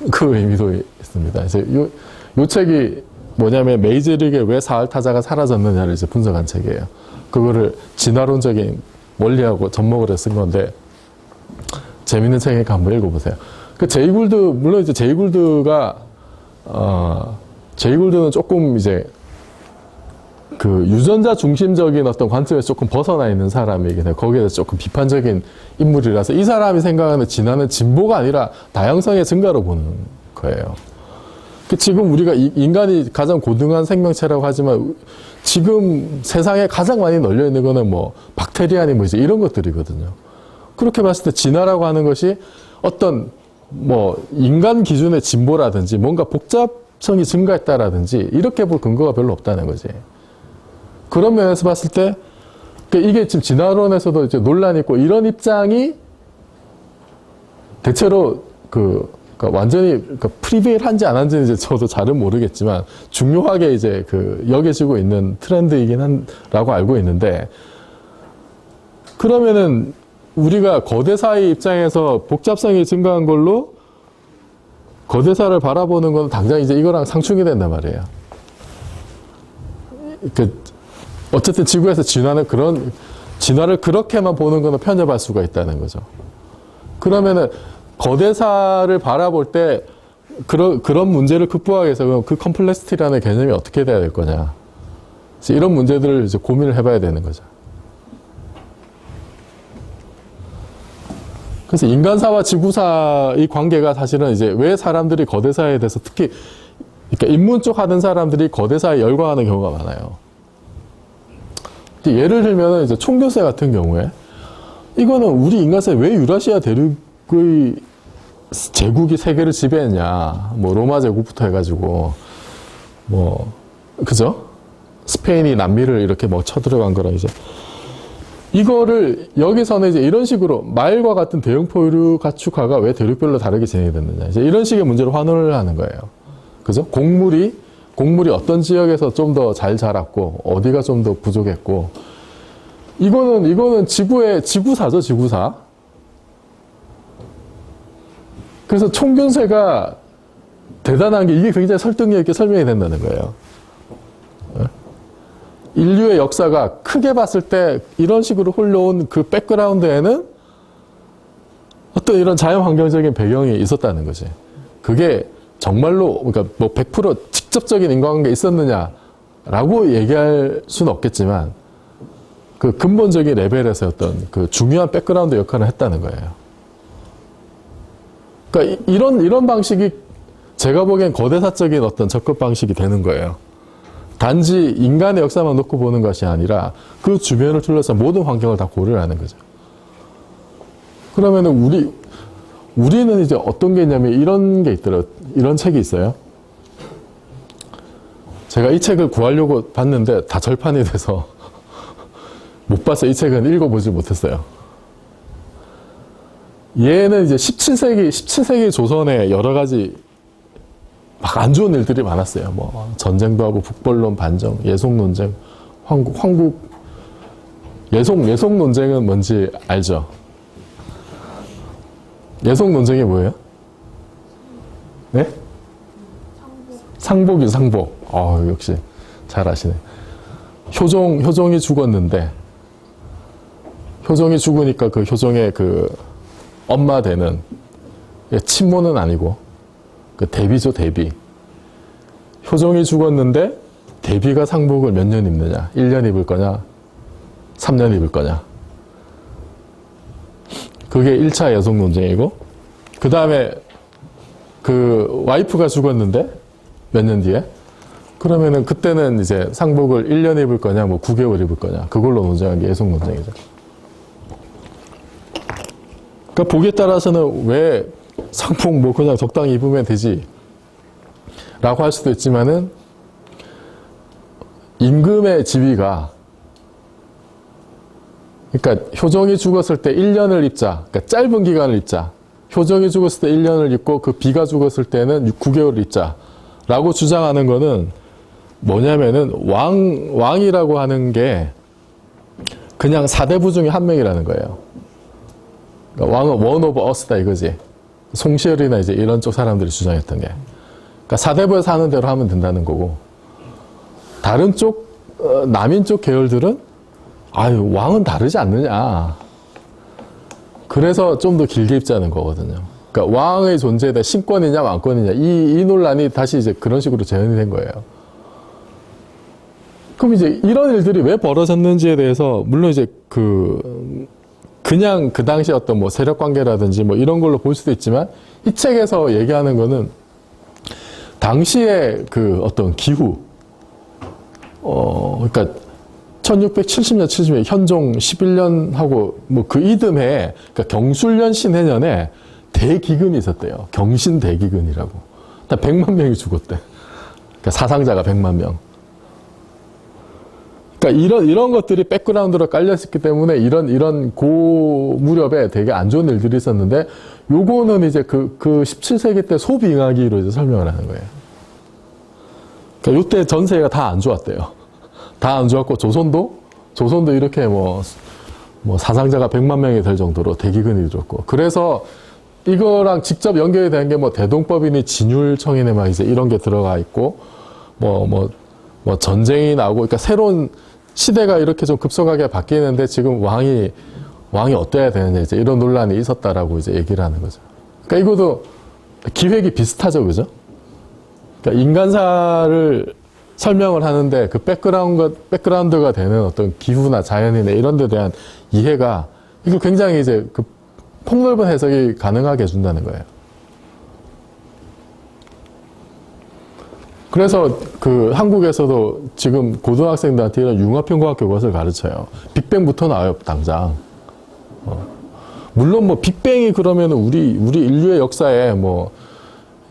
그 의미도 있습니다. 이제 요 책이 뭐냐면 메이저리그에 왜 4할 타자가 사라졌느냐를 이제 분석한 책이에요. 그거를 진화론적인 원리하고 접목을 해서 쓴 건데 재밌는 책이니까 한번 읽어보세요. 그 제이 굴드, 물론 이제 제이 굴드는 조금 이제 그 유전자 중심적인 어떤 관점에서 조금 벗어나 있는 사람이긴 해요. 거기에 대해서 조금 비판적인 인물이라서 이 사람이 생각하는 진화는 진보가 아니라 다양성의 증가로 보는 거예요. 지금 우리가 인간이 가장 고등한 생명체라고 하지만 지금 세상에 가장 많이 널려 있는 거는 뭐 박테리아니 뭐 이제 이런 것들이거든요. 그렇게 봤을 때 진화라고 하는 것이 어떤 뭐 인간 기준의 진보라든지 뭔가 복잡성이 증가했다라든지 이렇게 볼 근거가 별로 없다는 거지. 그런 면에서 봤을 때 이게 지금 진화론에서도 이제 논란이 있고 이런 입장이 대체로 그러니까 완전히 프리베일한지 안 한지는 이제 저도 잘은 모르겠지만 중요하게 이제 여겨지고 있는 트렌드이긴 라고 알고 있는데, 그러면은 우리가 거대사의 입장에서 복잡성이 증가한 걸로 거대사를 바라보는 건 당장 이제 이거랑 상충이 된단 말이에요. 어쨌든 지구에서 진화를 그렇게만 보는 거는 편협할 수가 있다는 거죠. 그러면은 거대사를 바라볼 때 그런 문제를 극복하기 위해서 그 컴플렉시티라는 개념이 어떻게 돼야 될 거냐. 이런 문제들을 이제 고민을 해봐야 되는 거죠. 그래서 인간사와 지구사의 관계가 사실은 이제 왜 사람들이 거대사에 대해서 특히 그러니까 인문 쪽 하는 사람들이 거대사에 열광하는 경우가 많아요. 예를 들면 이제 총교세 같은 경우에 이거는 우리 인간사에 왜 유라시아 대륙의 제국이 세계를 지배했냐. 뭐 로마 제국부터 해가지고 뭐 그죠? 스페인이 남미를 이렇게 뭐 쳐들어간 거라 이제 이거를 여기서는 이제 이런 식으로 마일과 같은 대형 포유류 가축화가 왜 대륙별로 다르게 진행이 됐느냐. 이제 이런 식의 문제로 환원을 하는 거예요. 그죠? 곡물이 어떤 지역에서 좀 더 잘 자랐고 어디가 좀 더 부족했고 이거는 지구사죠, 지구사. 그래서 총균세가 대단한 게 이게 굉장히 설득력 있게 설명이 된다는 거예요. 인류의 역사가 크게 봤을 때 이런 식으로 흘러온 그 백그라운드에는 어떤 이런 자연환경적인 배경이 있었다는 거지. 그게 정말로 그러니까 뭐 100% 직접적인 인과관계 있었느냐라고 얘기할 수는 없겠지만 그 근본적인 레벨에서 어떤 그 중요한 백그라운드 역할을 했다는 거예요. 그러니까 이런 방식이 제가 보기엔 거대사적인 어떤 접근 방식이 되는 거예요. 단지 인간의 역사만 놓고 보는 것이 아니라 그 주변을 둘러싼 모든 환경을 다 고려를 하는 거죠. 그러면은 우리는 이제 어떤 게 있냐면 이런 게 있더라고요. 이런 책이 있어요. 제가 이 책을 구하려고 봤는데 다 절판이 돼서 못 봤어요. 이 책은 읽어보지 못했어요. 얘는 이제 17세기 조선에 여러 가지 막 안 좋은 일들이 많았어요. 뭐 전쟁도 하고 북벌론 반정, 예속 논쟁, 황국 예속 논쟁은 뭔지 알죠? 예속 논쟁이 뭐예요? 네? 상복이죠, 상복. 역시 잘 아시네. 효종이 죽었는데 효종이 죽으니까 그 효종의 그 엄마 되는 친모는 아니고 그 대비죠, 대비. 효종이 죽었는데 대비가 상복을 몇 년 입느냐? 1년 입을 거냐? 3년 입을 거냐? 그게 1차 예속 논쟁이고, 그 다음에 그 와이프가 죽었는데 몇 년 뒤에? 그러면은 그때는 이제 상복을 1년 입을 거냐, 뭐 9개월 입을 거냐? 그걸로 논쟁한 게 예속 논쟁이죠. 그러니까 보기에 따라서는 왜 상복 뭐 그냥 적당히 입으면 되지 라고 할 수도 있지만은 임금의 지위가 그러니까 효종이 죽었을 때 1년을 입자. 그러니까 짧은 기간을 입자. 효종이 죽었을 때 1년을 입고 그 비가 죽었을 때는 9개월을 입자. 라고 주장하는 거는 뭐냐면은 왕이라고 하는 게 그냥 사대부 중에 한 명이라는 거예요. 그러니까 왕은 원 오브 어스다 이거지. 송시열이나 이제 이런 쪽 사람들이 주장했던 게. 그러니까 사대부에서 하는 대로 하면 된다는 거고. 다른 쪽, 남인 쪽 계열들은 아유, 왕은 다르지 않느냐. 그래서 좀 더 길게 입자는 거거든요. 그러니까 왕의 존재에 대해 신권이냐 왕권이냐 이 논란이 다시 이제 그런 식으로 재현이 된 거예요. 그럼 이제 이런 일들이 왜 벌어졌는지에 대해서 물론 이제 그냥 그 당시 어떤 뭐 세력 관계라든지 뭐 이런 걸로 볼 수도 있지만 이 책에서 얘기하는 거는 당시의 그 어떤 기후 그러니까 1670년, 70년, 현종 11년하고 뭐 그 이듬해, 그러니까 경술년 신해년에 대기근이 있었대요. 경신 대기근이라고. 다 100만 명이 죽었대. 그러니까 사상자가 100만 명. 그러니까 이런 것들이 백그라운드로 깔려있기 때문에 이런 고 무렵에 되게 안 좋은 일들이 있었는데 요거는 이제 그 17세기 때 소빙하기로 이제 설명을 하는 거예요. 그러니까 요때 전세가 다 안 좋았대요. 다 안 좋았고 조선도 이렇게 뭐 사상자가 100만 명이 될 정도로 대기근이 들었고 그래서 이거랑 직접 연결이 된 게 뭐 대동법이니 진율청이네 막 이제 이런 게 들어가 있고 뭐 전쟁이 나고 그러니까 새로운 시대가 이렇게 좀 급속하게 바뀌는데 지금 왕이 어때야 되느냐 이제 이런 논란이 있었다라고 이제 얘기를 하는 거죠. 그러니까 이것도 기획이 비슷하죠, 그죠? 그러니까 인간사를 설명을 하는데 그 백그라운드가 되는 어떤 기후나 자연이나 이런 데 대한 이해가 이걸 굉장히 이제 그 폭넓은 해석이 가능하게 해준다는 거예요. 그래서 그 한국에서도 지금 고등학생들한테 이런 융합평공학교 것을 가르쳐요. 빅뱅부터 나와요, 당장. 물론 뭐 빅뱅이 그러면 우리 인류의 역사에 뭐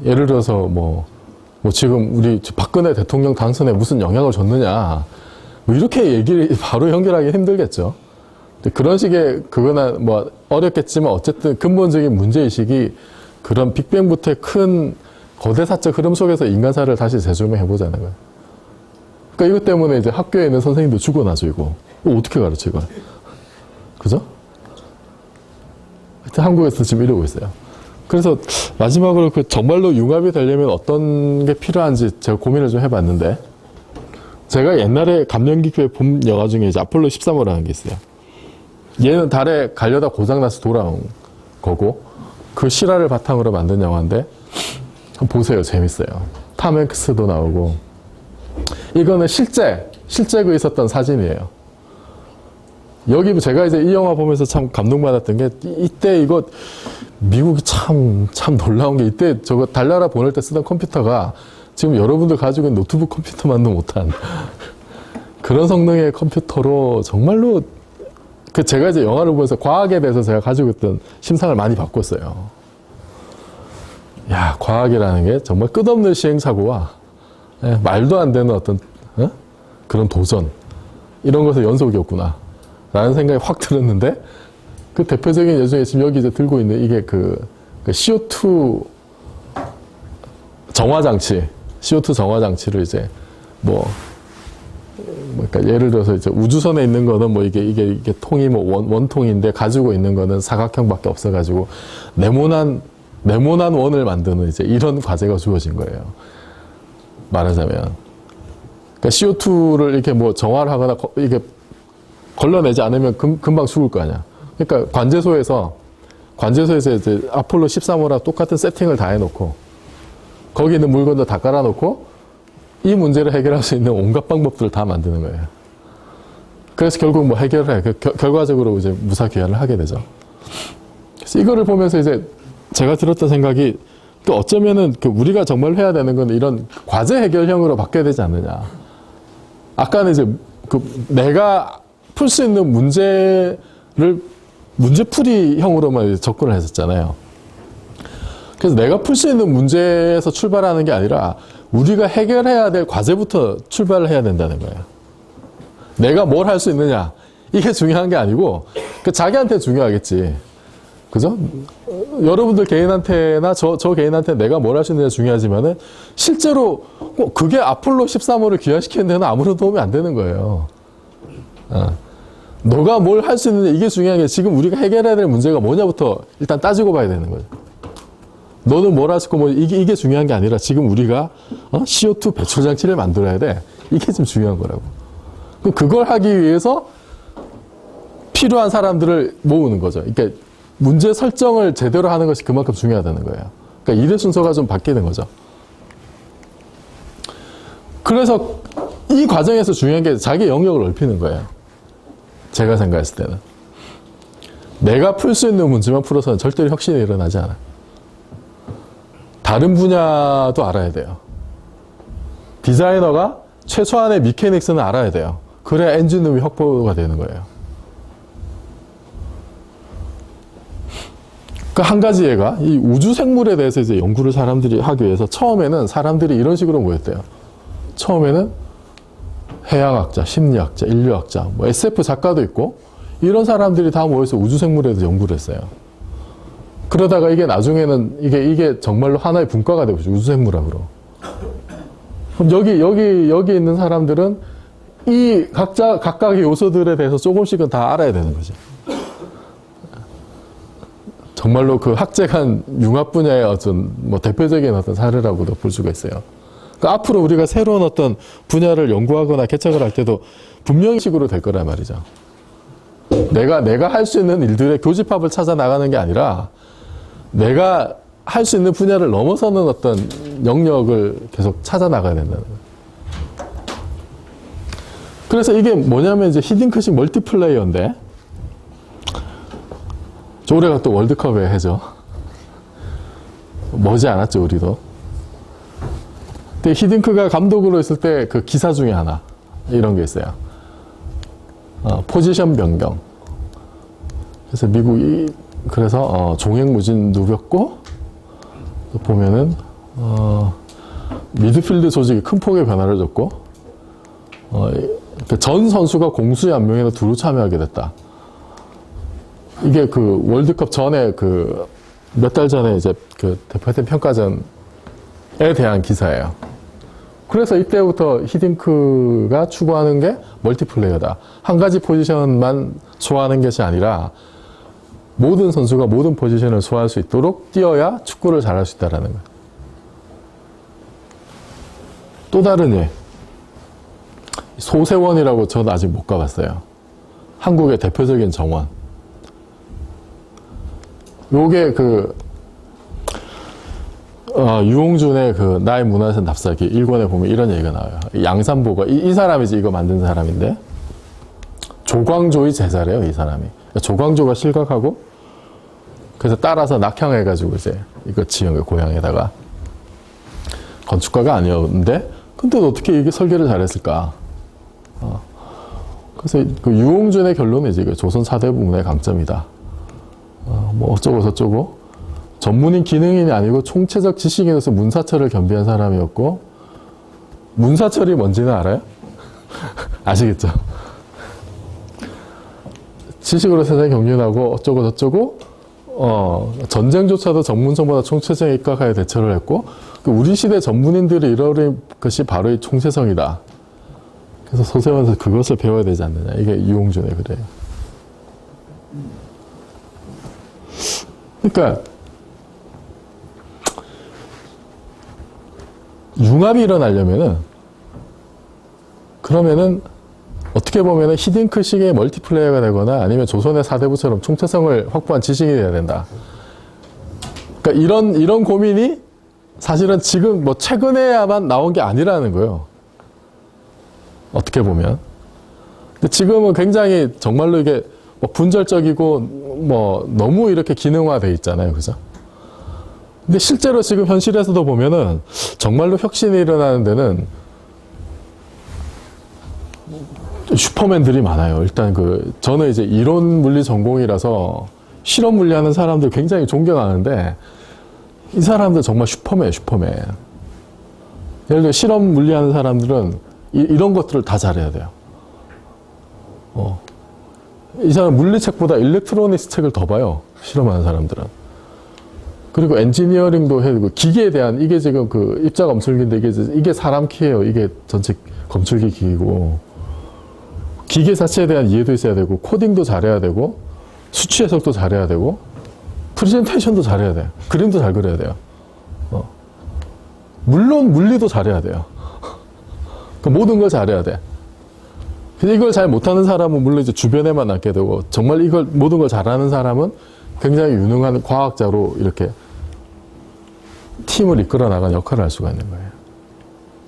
예를 들어서 뭐 지금 우리 박근혜 대통령 당선에 무슨 영향을 줬느냐 뭐 이렇게 얘기를 바로 연결하기 힘들겠죠. 그런 식의 그거나 뭐 어렵겠지만 어쨌든 근본적인 문제의식이 그런 빅뱅부터의 큰 거대사적 흐름 속에서 인간사를 다시 재조명해보자는 거예요. 그러니까 이것 때문에 이제 학교에 있는 선생님도 죽어나죠, 이거. 어떻게 가르쳐, 이걸. 그죠? 하여튼 한국에서 지금 이러고 있어요. 그래서 마지막으로 정말로 융합이 되려면 어떤 게 필요한지 제가 고민을 좀 해봤는데, 제가 옛날에 감명깊게 본 영화 중에 이제 아폴로 13호라는 게 있어요. 얘는 달에 가려다 고장나서 돌아온 거고, 그 실화를 바탕으로 만든 영화인데, 한번 보세요. 재밌어요. 탐 행크스도 나오고. 이거는 실제 그 있었던 사진이에요. 여기 제가 이제 이 영화 보면서 참 감동받았던 게 이때 이거 미국이 참 놀라운 게 이때 저거 달나라 보낼 때 쓰던 컴퓨터가 지금 여러분들 가지고 있는 노트북 컴퓨터만도 못한 그런 성능의 컴퓨터로 정말로 제가 이제 영화를 보면서 과학에 대해서 제가 가지고 있던 심상을 많이 바꿨어요. 야, 과학이라는 게 정말 끝없는 시행착오와 말도 안 되는 어떤 그런 도전 이런 것의 연속이었구나 라는 생각이 확 들었는데 그 대표적인 예중에 지금 여기 이제 들고 있는 이게 그 CO2 정화장치 CO2 정화장치를 이제 그러니까 예를 들어서 이제 우주선에 있는 거는 뭐 이게 통이 뭐 원통인데 가지고 있는 거는 사각형밖에 없어가지고 네모난 원을 만드는 이제 이런 과제가 주어진 거예요. 말하자면. 그러니까 CO2를 이렇게 뭐 정화를 하거나 이게 걸러내지 않으면 금방 죽을 거 아니야. 그러니까 관제소에서 이제 아폴로 13호랑 똑같은 세팅을 다 해놓고 거기 있는 물건도 다 깔아놓고 이 문제를 해결할 수 있는 온갖 방법들을 다 만드는 거예요. 그래서 결국 뭐 해결을 해. 결과적으로 이제 무사귀환을 하게 되죠. 그래서 이거를 보면서 이제 제가 들었던 생각이 또 어쩌면은 우리가 정말 해야 되는 건 이런 과제 해결형으로 바뀌어야 되지 않느냐. 아까는 이제 내가 풀 수 있는 문제풀이형으로만 접근을 했었잖아요. 그래서 내가 풀 수 있는 문제에서 출발하는 게 아니라 우리가 해결해야 될 과제부터 출발을 해야 된다는 거예요. 내가 뭘 할 수 있느냐. 이게 중요한 게 아니고 그 자기한테 중요하겠지. 그죠? 여러분들 개인한테나 저 개인한테 내가 뭘 할 수 있느냐 중요하지만은 실제로 그게 아폴로 13호를 귀화시키는 데는 아무런 도움이 안 되는 거예요. 너가 뭘 할 수 있느냐 이게 중요한 게 지금 우리가 해결해야 될 문제가 뭐냐부터 일단 따지고 봐야 되는 거죠. 너는 뭘 할 수 있고 뭐 이게 중요한 게 아니라 지금 우리가 CO2 배출 장치를 만들어야 돼. 이게 좀 중요한 거라고. 그걸 하기 위해서 필요한 사람들을 모으는 거죠. 그러니까 문제 설정을 제대로 하는 것이 그만큼 중요하다는 거예요. 그러니까 일의 순서가 좀 바뀌는 거죠. 그래서 이 과정에서 중요한 게 자기 영역을 넓히는 거예요. 제가 생각했을 때는. 내가 풀 수 있는 문제만 풀어서는 절대로 혁신이 일어나지 않아요. 다른 분야도 알아야 돼요. 디자이너가 최소한의 미케닉스는 알아야 돼요. 그래야 엔진룸이 확보가 되는 거예요. 그 한 가지 예가 이 우주 생물에 대해서 이제 연구를 사람들이 하기 위해서 처음에는 사람들이 이런 식으로 모였대요. 처음에는 해양학자, 심리학자, 인류학자, 뭐 SF 작가도 있고 이런 사람들이 다 모여서 우주 생물에 대해서 연구를 했어요. 그러다가 이게 나중에는 이게 정말로 하나의 분과가 되고 우주 생물학으로. 그럼 여기 있는 사람들은 이 각각의 요소들에 대해서 조금씩은 다 알아야 되는 거죠. 정말로 그 학제간 융합 분야의 어떤 뭐 대표적인 어떤 사례라고도 볼 수가 있어요. 그러니까 앞으로 우리가 새로운 어떤 분야를 연구하거나 개척을 할 때도 분명히 식으로 될 거란 말이죠. 내가 할 수 있는 일들의 교집합을 찾아 나가는 게 아니라 내가 할 수 있는 분야를 넘어서는 어떤 영역을 계속 찾아 나가야 된다는 거예요. 그래서 이게 뭐냐면 이제 히딩크식 멀티플레이어인데 올해가 또 월드컵의 해죠. 머지 않았죠, 우리도. 근데 히딩크가 감독으로 있을 때 그 기사 중에 하나, 이런 게 있어요. 포지션 변경. 그래서 미국이, 그래서, 종횡무진 누볐고, 또 보면은, 미드필드 조직이 큰 폭의 변화를 줬고, 전 선수가 공수에 한 명이나 두루 참여하게 됐다. 이게 그 월드컵 전에 그 몇 달 전에 이제 그 대표팀 평가전에 대한 기사예요. 그래서 이때부터 히딩크가 추구하는 게 멀티플레이어다. 한 가지 포지션만 소화하는 것이 아니라 모든 선수가 모든 포지션을 소화할 수 있도록 뛰어야 축구를 잘할 수 있다는 거예요. 또 다른 예. 소세원이라고 저는 아직 못 가봤어요. 한국의 대표적인 정원. 요게 유홍준의 그 나의 문화에서 납작이 1권에 보면 이런 얘기가 나와요. 양산보가, 이 사람이 이제 이거 만든 사람인데, 조광조의 제자래요, 이 사람이. 조광조가 실각하고, 그래서 따라서 낙향해가지고 이제 이거 지은 거예요, 고향에다가. 건축가가 아니었는데, 근데 어떻게 이게 설계를 잘했을까? 그래서 그 유홍준의 결론은 이제 조선 4대 부문의 강점이다. 뭐 어쩌고 저쩌고 전문인 기능인이 아니고 총체적 지식인으로서 문사철을 겸비한 사람이었고 문사철이 뭔지는 알아요? 아시겠죠? 지식으로 세상에 경륜하고 어쩌고 저쩌고 전쟁조차도 전문성보다 총체적에 입각하여 대처를 했고 우리 시대 전문인들이 이러는 것이 바로 이 총체성이다. 그래서 소세원에서 그것을 배워야 되지 않느냐. 이게 유홍준의 그래요. 그러니까 융합이 일어나려면은 그러면은 어떻게 보면은 히딩크식의 멀티플레이어가 되거나 아니면 조선의 사대부처럼 총체성을 확보한 지식이 돼야 된다. 그러니까 이런 고민이 사실은 지금 뭐 최근에야만 나온 게 아니라는 거예요. 어떻게 보면. 근데 지금은 굉장히 정말로 이게 뭐 분절적이고 뭐 너무 이렇게 기능화돼 있잖아요. 그죠? 근데 실제로 지금 현실에서도 보면은 정말로 혁신이 일어나는 데는 슈퍼맨들이 많아요. 일단 저는 이제 이론 물리 전공이라서 실험 물리 하는 사람들 굉장히 존경하는데 이 사람들 정말 슈퍼맨. 예를 들어 실험 물리 하는 사람들은 이런 것들을 다 잘해야 돼요. 이 사람 물리책보다 일렉트로닉스 책을 더 봐요. 실험하는 사람들은. 그리고 엔지니어링도 해야 되고, 기계에 대한, 이게 지금 그 입자 검출기인데, 이게 사람 키예요. 이게 전체 검출기 기기고. 기계 자체에 대한 이해도 있어야 되고, 코딩도 잘해야 되고, 수치 해석도 잘해야 되고, 프레젠테이션도 잘해야 돼요. 그림도 잘 그려야 돼요. 물론 물리도 잘해야 돼요. 그 모든 걸 잘해야 돼. 근데 이걸 잘 못하는 사람은 물론 이제 주변에만 남게 되고, 정말 이걸 모든 걸 잘하는 사람은 굉장히 유능한 과학자로 이렇게 팀을 이끌어 나가는 역할을 할 수가 있는 거예요.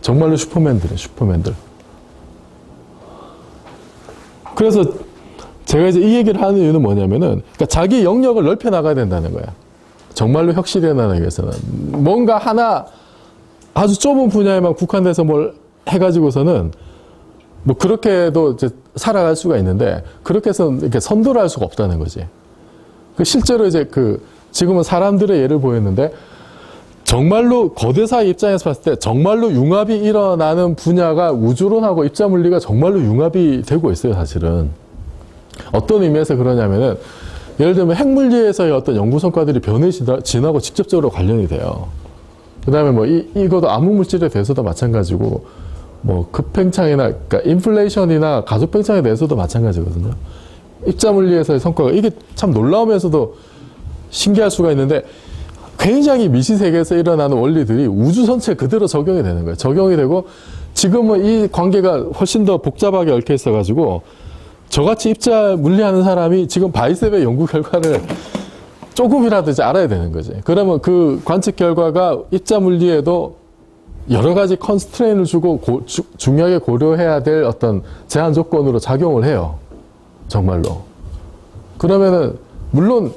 정말로 슈퍼맨들이에요, 슈퍼맨들. 그래서 제가 이제 이 얘기를 하는 이유는 뭐냐면은, 그러니까 자기 영역을 넓혀 나가야 된다는 거야. 정말로 혁신이 일어나기 위해서는. 뭔가 하나 아주 좁은 분야에만 국한돼서 뭘 해가지고서는 뭐 그렇게도 이제 살아갈 수가 있는데, 그렇게 해서 이렇게 선도를 할 수가 없다는 거지. 실제로 이제 지금은 사람들의 예를 보였는데, 정말로 거대사 입장에서 봤을 때 정말로 융합이 일어나는 분야가 우주론하고 입자물리가 정말로 융합이 되고 있어요, 사실은. 어떤 의미에서 그러냐면은, 예를 들면 핵물리에서의 어떤 연구 성과들이 변의 진화하고 직접적으로 관련이 돼요. 그 다음에 뭐 이것도 암흑물질에 대해서도 마찬가지고, 뭐 급팽창이나, 그러니까 인플레이션이나 가속팽창에 대해서도 마찬가지거든요. 입자물리에서의 성과가 이게 참 놀라우면서도 신기할 수가 있는데, 굉장히 미시세계에서 일어나는 원리들이 우주 전체에 그대로 적용이 되는 거예요. 적용이 되고, 지금은 이 관계가 훨씬 더 복잡하게 얽혀 있어가지고, 저같이 입자 물리하는 사람이 지금 바이셉의 연구 결과를 조금이라도 이제 알아야 되는 거지. 그러면 그 관측 결과가 입자 물리에도 여러 가지 컨스트레인을 주고 중요하게 고려해야 될 어떤 제한 조건으로 작용을 해요. 정말로. 그러면은, 물론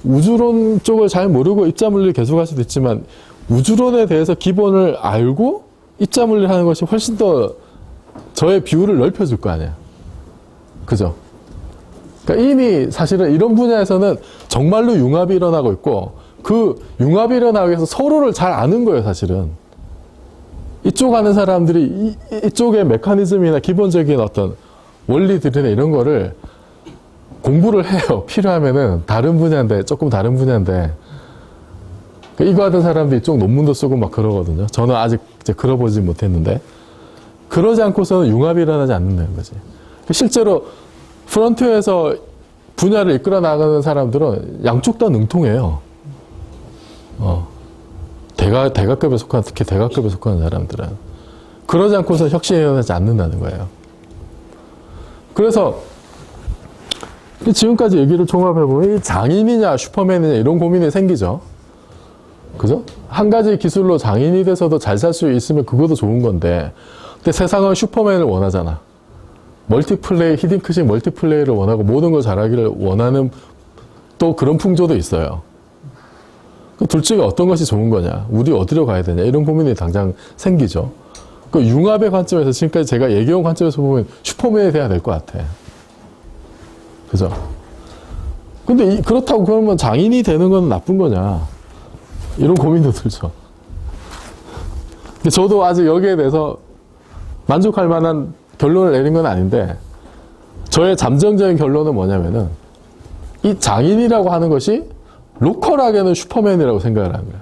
우주론 쪽을 잘 모르고 입자 물리를 계속할 수도 있지만, 우주론에 대해서 기본을 알고 입자 물리를 하는 것이 훨씬 더 저의 뷰를 넓혀줄 거 아니야. 그죠? 그러니까 이미 사실은 이런 분야에서는 정말로 융합이 일어나고 있고, 그 융합이 일어나기 위해서 서로를 잘 아는 거예요, 사실은. 이쪽 아는 사람들이 이쪽의 메커니즘이나 기본적인 어떤 원리들이나 이런 거를 공부를 해요. 필요하면은 다른 분야인데, 조금 다른 분야인데. 이거 하던 사람들이 이쪽 논문도 쓰고 막 그러거든요. 저는 아직 이제 그려보지 못했는데. 그러지 않고서는 융합이 일어나지 않는다는 거지. 실제로 프론티어에서 분야를 이끌어 나가는 사람들은 양쪽 다 능통해요. 대가급에 속한, 특히 대가급에 속한 사람들은. 그러지 않고서 혁신이 일어나지 않는다는 거예요. 그래서 지금까지 얘기를 종합해보면, 이 장인이냐 슈퍼맨이냐 이런 고민이 생기죠. 그죠? 한 가지 기술로 장인이 돼서도 잘 살 수 있으면 그것도 좋은 건데, 근데 세상은 슈퍼맨을 원하잖아. 히딩크식 멀티플레이를 원하고 모든 걸 잘하기를 원하는 또 그런 풍조도 있어요. 그 둘 중에 어떤 것이 좋은 거냐, 우리 어디로 가야 되냐, 이런 고민이 당장 생기죠. 그 융합의 관점에서 지금까지 제가 얘기해온 관점에서 보면 슈퍼맨이 돼야 될 것 같아. 그죠? 근데 그렇다고 그러면 장인이 되는 건 나쁜 거냐, 이런 고민도 들죠. 근데 저도 아직 여기에 대해서 만족할 만한 결론을 내린 건 아닌데, 저의 잠정적인 결론은 뭐냐면은, 이 장인이라고 하는 것이 로컬하게는 슈퍼맨이라고 생각을 하는 거야.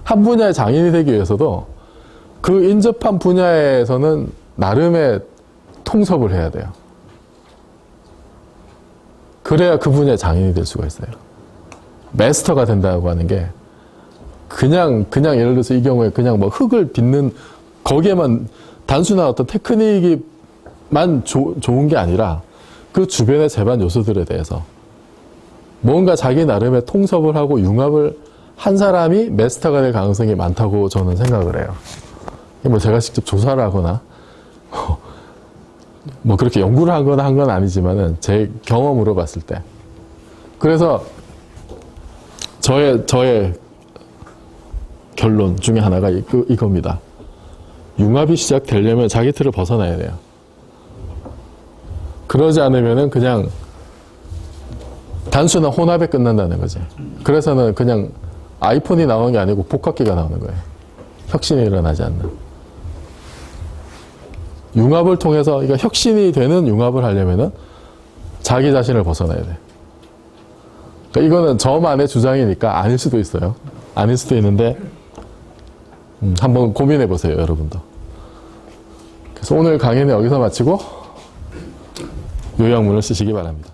한 분야의 장인이 되기 위해서도 그 인접한 분야에서는 나름의 통섭을 해야 돼요. 그래야 그 분야의 장인이 될 수가 있어요. 마스터가 된다고 하는 게 그냥 예를 들어서 이 경우에 그냥 뭐 흙을 빚는 거기에만 단순한 어떤 테크닉이만 좋은 게 아니라 그 주변의 제반 요소들에 대해서 뭔가 자기 나름의 통섭을 하고 융합을 한 사람이 마스터가 될 가능성이 많다고 저는 생각을 해요. 뭐 제가 직접 조사를 하거나 뭐 그렇게 연구를 하거나 한 건 아니지만은 제 경험으로 봤을 때. 그래서 저의 결론 중에 하나가 이겁니다. 융합이 시작되려면 자기 틀을 벗어나야 돼요. 그러지 않으면은 그냥 단순한 혼합에 끝난다는 거지. 그래서는 그냥 아이폰이 나오는 게 아니고 복합기가 나오는 거예요. 혁신이 일어나지 않는. 융합을 통해서, 그러니까 혁신이 되는 융합을 하려면은 자기 자신을 벗어나야 돼. 그러니까 이거는 저만의 주장이니까 아닐 수도 있어요. 아닐 수도 있는데 한번 고민해 보세요, 여러분도. 그래서 오늘 강의는 여기서 마치고 요약문을 쓰시기 바랍니다.